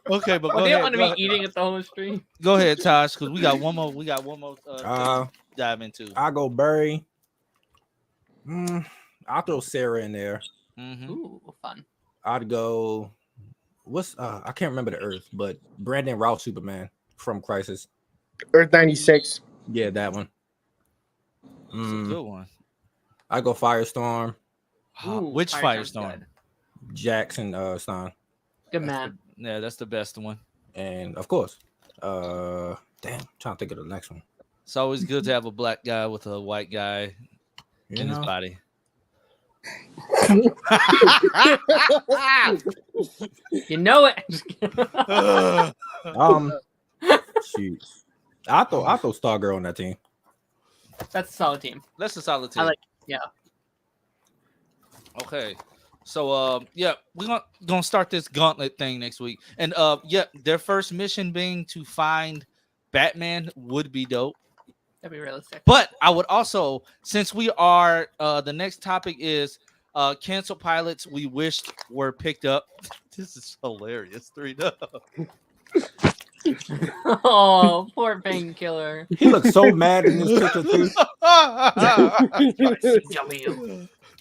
Okay, but Well, go they ahead. don't want to Go be ahead. eating it the whole stream. Go ahead, Tosh, because we got one more. thing to dive into. I go Barry. I'll throw Sarah in there. Mm-hmm. Ooh, fun. I'd go. I can't remember the Earth, but Brandon Routh Superman from Crisis. Earth 96. Yeah, that one. It's a good one. I go Firestorm. Ooh, Which Firestorm's Firestorm? good. Jackson Stein. Good man. Yeah, that's the best one. And of course, trying to think of the next one. It's always good to have a black guy with a white guy in his body. You know it. Shoot. I throw Stargirl on that team. That's a solid team. That's a solid team. I like. Yeah. Okay. So we're gonna start this gauntlet thing next week. And their first mission being to find Batman would be dope. That'd be realistic. But I would also, since we are the next topic is canceled pilots we wished were picked up. This is hilarious. 3-0. Oh, poor painkiller. He looks so mad in this picture too.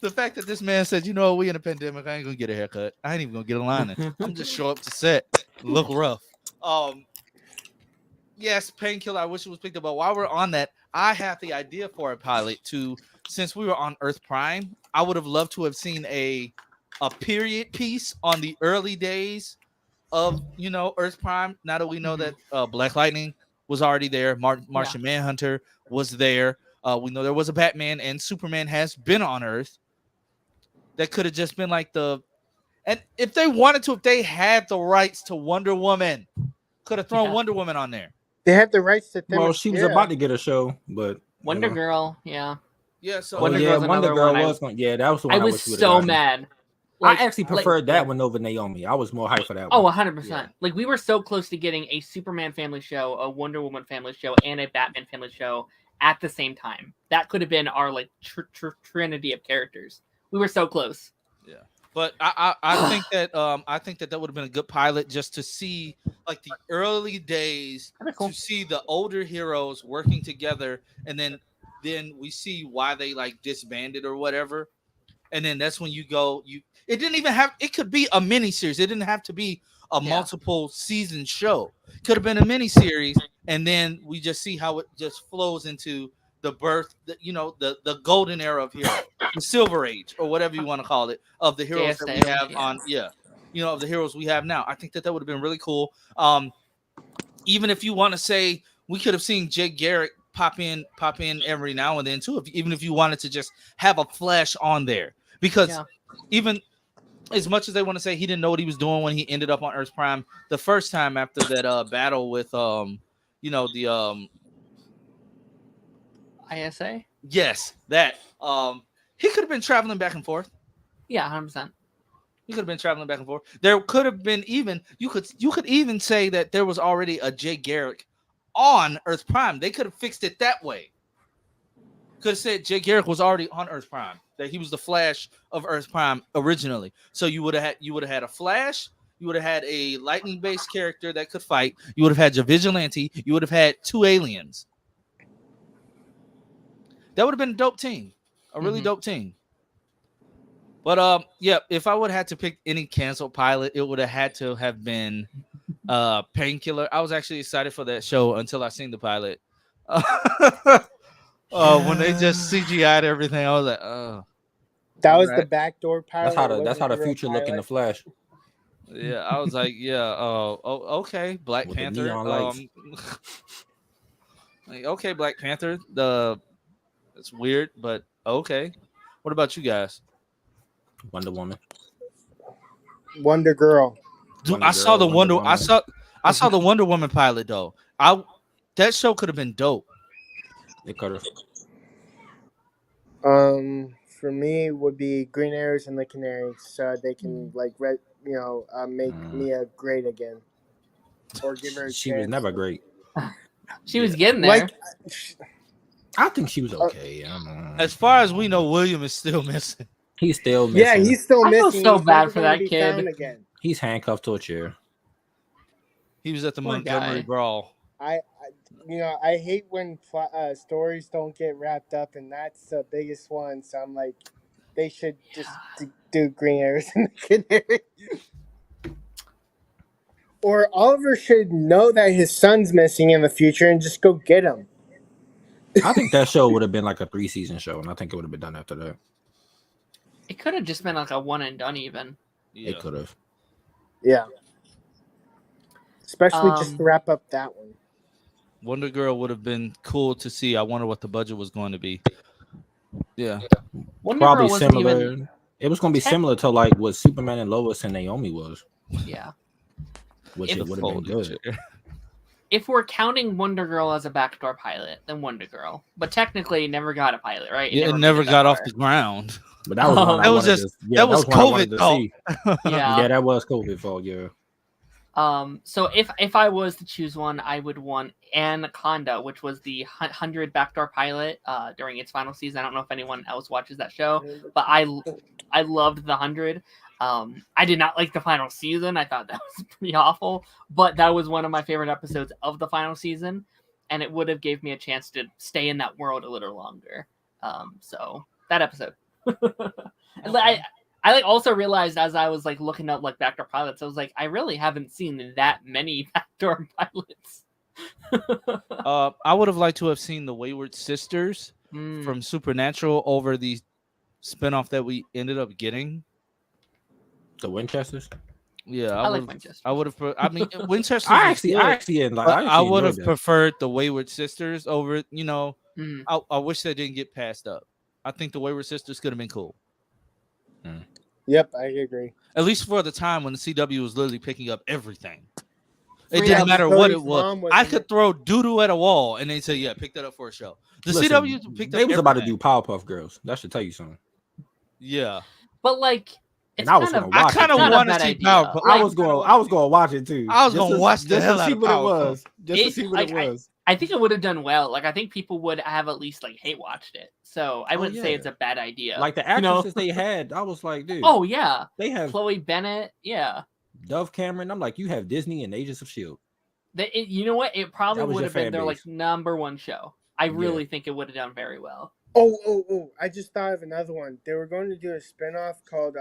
The fact that this man said, you know, we in a pandemic, I ain't gonna get a haircut. I ain't even gonna get a line. I'm just show up to set, look rough. Yes, painkiller. I wish it was picked up. But while we're on that, I have the idea for a pilot to, since we were on Earth Prime, I would have loved to have seen a period piece on the early days of, you know, Earth Prime. Now that we know that Black Lightning was already there, Martian Manhunter was there. We know there was a Batman, and Superman has been on Earth. That could have just been like and if they wanted to, if they had the rights to Wonder Woman, could have thrown Wonder Woman on there. They had the rights to. Well, she was about to get a show, but Wonder Girl, yeah. Yeah, so Wonder Girl's Wonder another Girl one was going. Yeah, that was the one I I was wish we would've so gotten. mad. I actually preferred that one over Naomi. I was more hyped for that one. Oh, 100%. Like, we were so close to getting a Superman family show, a Wonder Woman family show, and a Batman family show at the same time. That could have been our, like, trinity of characters. We were so close. Yeah. But I think that would have been a good pilot just to see like the early days, Cool. to see the older heroes working together, and then we see why they like disbanded or whatever. And then that's when it didn't even have, it could be a mini series. It didn't have to be a multiple season show. Could have been a mini series, and then we just see how it just flows into the birth, the golden era of heroes, the silver age, or whatever you want to call it, of the heroes that we have on, of the heroes we have now. I think that would have been really cool. Even if you want to say we could have seen Jake Garrick pop in every now and then too, even if you wanted to just have a flash on there, because even as much as they want to say he didn't know what he was doing when he ended up on Earth Prime the first time after that battle with the ISA? Yes, that he could have been traveling back and forth. Yeah, 100%. He could have been traveling back and forth. There could have been even you could even say that there was already a Jay Garrick on Earth Prime. They could have fixed it that way. Could have said Jay Garrick was already on Earth Prime, that he was the Flash of Earth Prime originally. So you would have had a Flash, you would have had a lightning-based character that could fight, you would have had your vigilante, you would have had 2 aliens. That would have been a dope team. A really dope team. But if I would have had to pick any canceled pilot, it would have had to have been Painkiller. I was actually excited for that show until I seen the pilot. When they just CGI'd everything, I was like, oh. That was the backdoor pilot. That's how the future look in the Flash. Yeah, I was like, okay, Black With Panther. the neon lights. Okay, Black Panther. It's weird, but okay. What about you guys? Wonder Woman. Wonder Girl. Dude, I saw the Wonder. I I saw the Wonder Woman pilot though. That show could have been dope. It could have. For me would be Green Arrows and the Canaries, so they can make Mia great again, or give her. She was never great. She was getting there. I think she was okay. I don't know. As far as we know, William is still missing. He's still missing. Yeah, he's still I feel missing. so He's bad never for gonna that be kid. found again. He's handcuffed to a chair. He was at the Poor Montgomery guy. Brawl. I hate when stories don't get wrapped up, and that's the biggest one. So I'm like, they should just do Green Arrows and the Canary. Or Oliver should know that his son's missing in the future and just go get him. I think that show would have been like a 3-season show, and I think it would have been done after that. It could have just been like a one and done even. Yeah. It could have. Yeah. Especially just to wrap up that one. Wonder Girl would have been cool to see. I wonder what the budget was going to be. Yeah. Wonder Probably Girl wasn't similar. even- It was going to be similar to like what Superman and Lois and Naomi was, Yeah. which If- it would have been good. If we're counting Wonder Girl as a backdoor pilot, then Wonder Girl. But technically, it never got a pilot, right? Yeah, it made never that got off far. the ground. But that was one I That was wanted just- to, yeah, that was one I wanted COVID to fault. see. Yeah. Yeah, that was COVID fault. Yeah. So if I was to choose one, I would want Anaconda, which was the 100 backdoor pilot during its final season. I don't know if anyone else watches that show, but I loved the 100. I did not like the final season. I thought that was pretty awful, but that was one of my favorite episodes of the final season, and it would have gave me a chance to stay in that world a little longer. So that episode. I also realized as I was looking up backdoor pilots, I was like, I really haven't seen that many backdoor pilots. I would have liked to have seen the Wayward Sisters from Supernatural over the spinoff that we ended up getting. The Winchesters. Yeah, I like Winchester. I would have. I mean, Winchester. I actually didn't like. I would have preferred the Wayward Sisters over. I wish they didn't get passed up. I think the Wayward Sisters could have been cool. Yep, I agree. At least for the time when the CW was literally picking up everything. It didn't matter what it was. I could throw doo-doo at a wall and they say, yeah, pick that up for a show. The CW picked up They was about to everything. do Powerpuff Girls. That should tell you something. Yeah. But And I was gonna watch I kind of it. want to see Powerpuff. I was going to watch it too. I was going to watch the hell out of what it Powerpuff. was. Just to see what it was. I think it would have done well. I think people would have at least hate watched it. So I wouldn't say it's a bad idea. Like the actresses they had, I was like, dude. Oh yeah, they have Chloe Bennett. Yeah, Dove Cameron. I'm like, you have Disney and Agents of Shield. You know what? It probably would have been their base. #1 show. I really think it would have done very well. Oh! I just thought of another one. They were going to do a spinoff called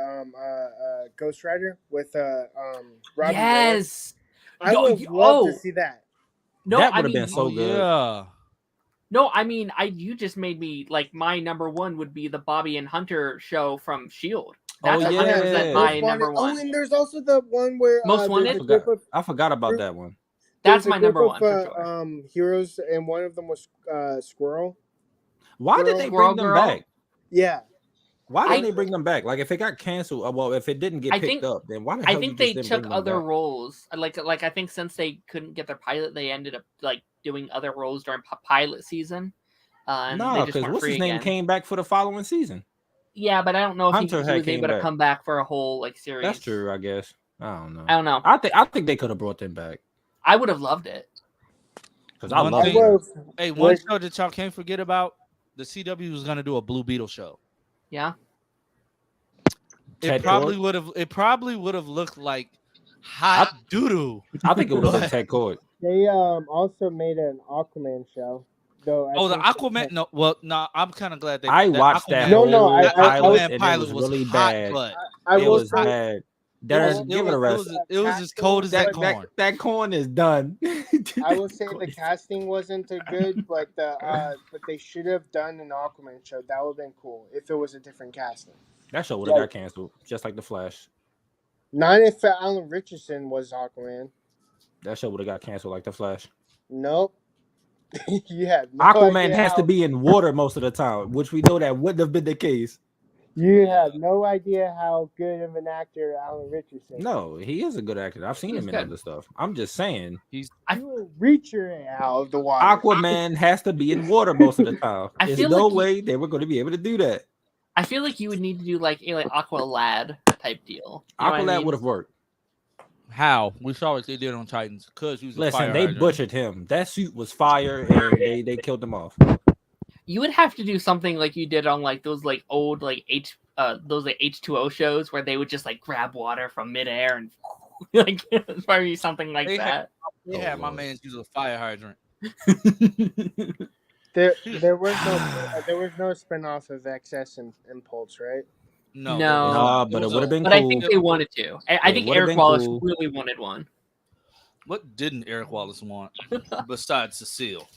Ghost Rider with Robin. Yes, I would love to see that. No, that would have been so good. Yeah. No, I mean, you just made me my #1 would be the Bobby and Hunter show from Shield. That's 100% my #1. Oh, and there's also the one where Most Wanted. I forgot about that one. That's my #1 for sure. Heroes, and one of them was Squirrel. Why did they bring them back? Yeah. Why didn't they bring them back? Like if it got canceled, well, if it didn't get picked up, then why the hell? I think they took other roles. Like I think since they couldn't get their pilot, they ended up doing other roles during pilot season. No, because what's his name came back for the following season. Yeah, but I don't know if he was able to come back for a whole series. That's true, I guess. I don't know. I think they could have brought them back. I would have loved it. Because I love it. Hey, one show that y'all can't forget about: the CW was going to do a Blue Beetle show. Yeah. It probably would have looked like hot doo-doo. I think it would have been Ted Cord. They also made an Aquaman show. Though the Aquaman. No, I'm kind of glad they. I watched that. Aquaman pilot was really hot, bad. but it was bad. Give it a rest. It was as cold as that corn. That corn is done. I will say the casting wasn't good, but they should have done an Aquaman show. That would have been cool if it was a different casting. That show would have got canceled, just like The Flash. Not if Alan Richardson was Aquaman. That show would have got canceled like The Flash. Nope. Aquaman has to be in water most of the time, which we know that wouldn't have been the case. You have no idea how good of an actor Alan Richardson. No, he is a good actor. I've seen him in other stuff. I'm just saying. He's You will reach your hand out of the water. Aquaman has to be in water most of the time. There's no way they were going to be able to do that. I feel like you would need to do like a Aqua Lad type deal. Aqua Lad would have worked. How? We saw what they did on Titans because he was a fire they hydrant. butchered him. That suit was fire, and they killed him off. You would have to do something like you did on like those like old like H2O shows where they would just like grab water from midair and like probably something like that. My man's using a fire hydrant. There was no spinoff of Excess and Impulse, right? No, but it would have been. But cool. I think they wanted to. I think Eric Wallace really wanted one. What didn't Eric Wallace want besides Cecile?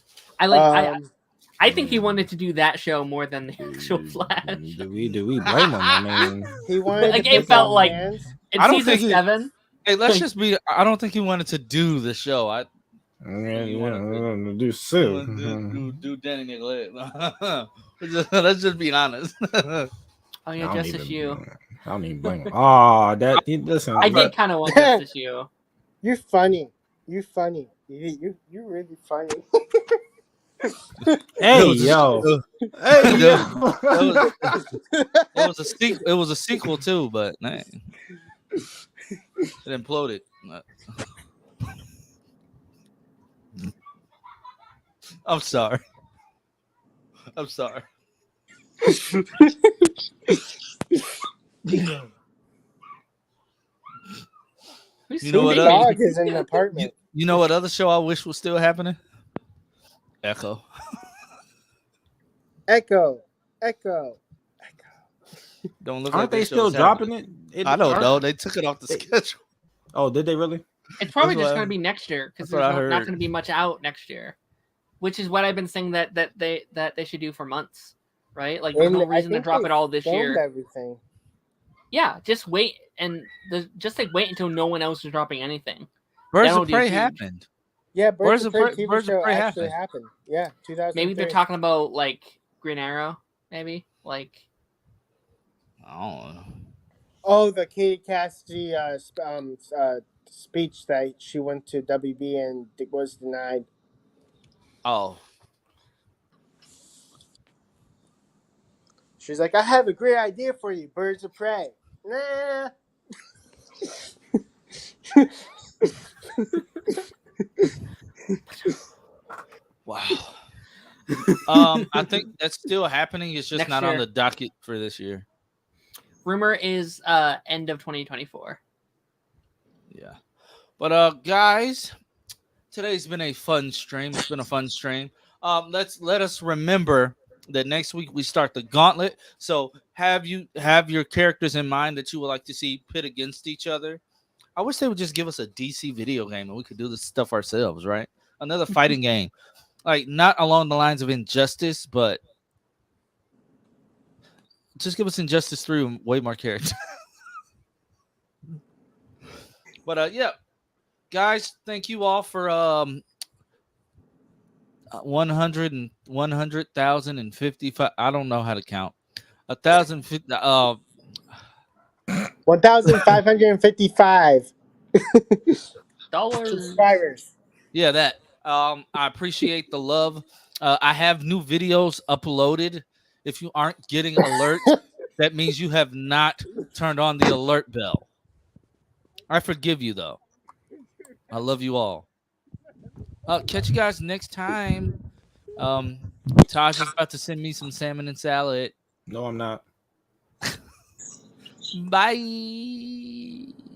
I think he wanted to do that show more than the actual Flash. Do we blame him? I mean, he wanted. Like it felt like in season 7. Hey, let's just be. I don't think he wanted to do the show. Do Sue. Do Danny Nicolette. Let's just be honest. Oh yeah, Justice You. I don't even blame him. Oh, listen. I did kind of want Justice You. You're funny. You're funny. You're really funny. Hey yo. Hey yo. It was a sequel too, but man, it imploded. I'm sorry. You know what? Dog is in the apartment. You know what other show I wish was still happening? Echo. Don't look. Aren't they still dropping it? I don't know. They took it off the schedule. Oh, did they really? It's probably just going to be next year because there's not going to be much out next year, which is what I've been saying that they should do for months, right? Like there's no reason to drop it all this year. Everything. Yeah, just wait wait until no one else is dropping anything. Birds of Prey happened. Yeah, Birds of Prey happened. Yeah, 2000. Maybe they're talking about like Green Arrow. Maybe like. I don't know. Oh, the Katie Cassidy speech that she went to WB and was denied. Oh. She's like, I have a great idea for you, Birds of Prey. Nah. Wow. I think that's still happening. It's just not on the docket for this year. Rumor is end of 2024. Yeah. But guys, today's been a fun stream. It's been a fun stream. Let us remember that next week we start the gauntlet. So have your characters in mind that you would like to see pit against each other. I wish they would just give us a DC video game and we could do this stuff ourselves, right? Another fighting game. Like not along the lines of Injustice, but just give us Injustice 3 and way more characters. But yeah, guys, thank you all for 100,055. I don't know how to count. 1,555 subscribers. Yeah, that. I appreciate the love. I have new videos uploaded. If you aren't getting alerts, that means you have not turned on the alert bell. I forgive you, though. I love you all. Catch you guys next time. Taj is about to send me some salmon and salad. No, I'm not. Bye.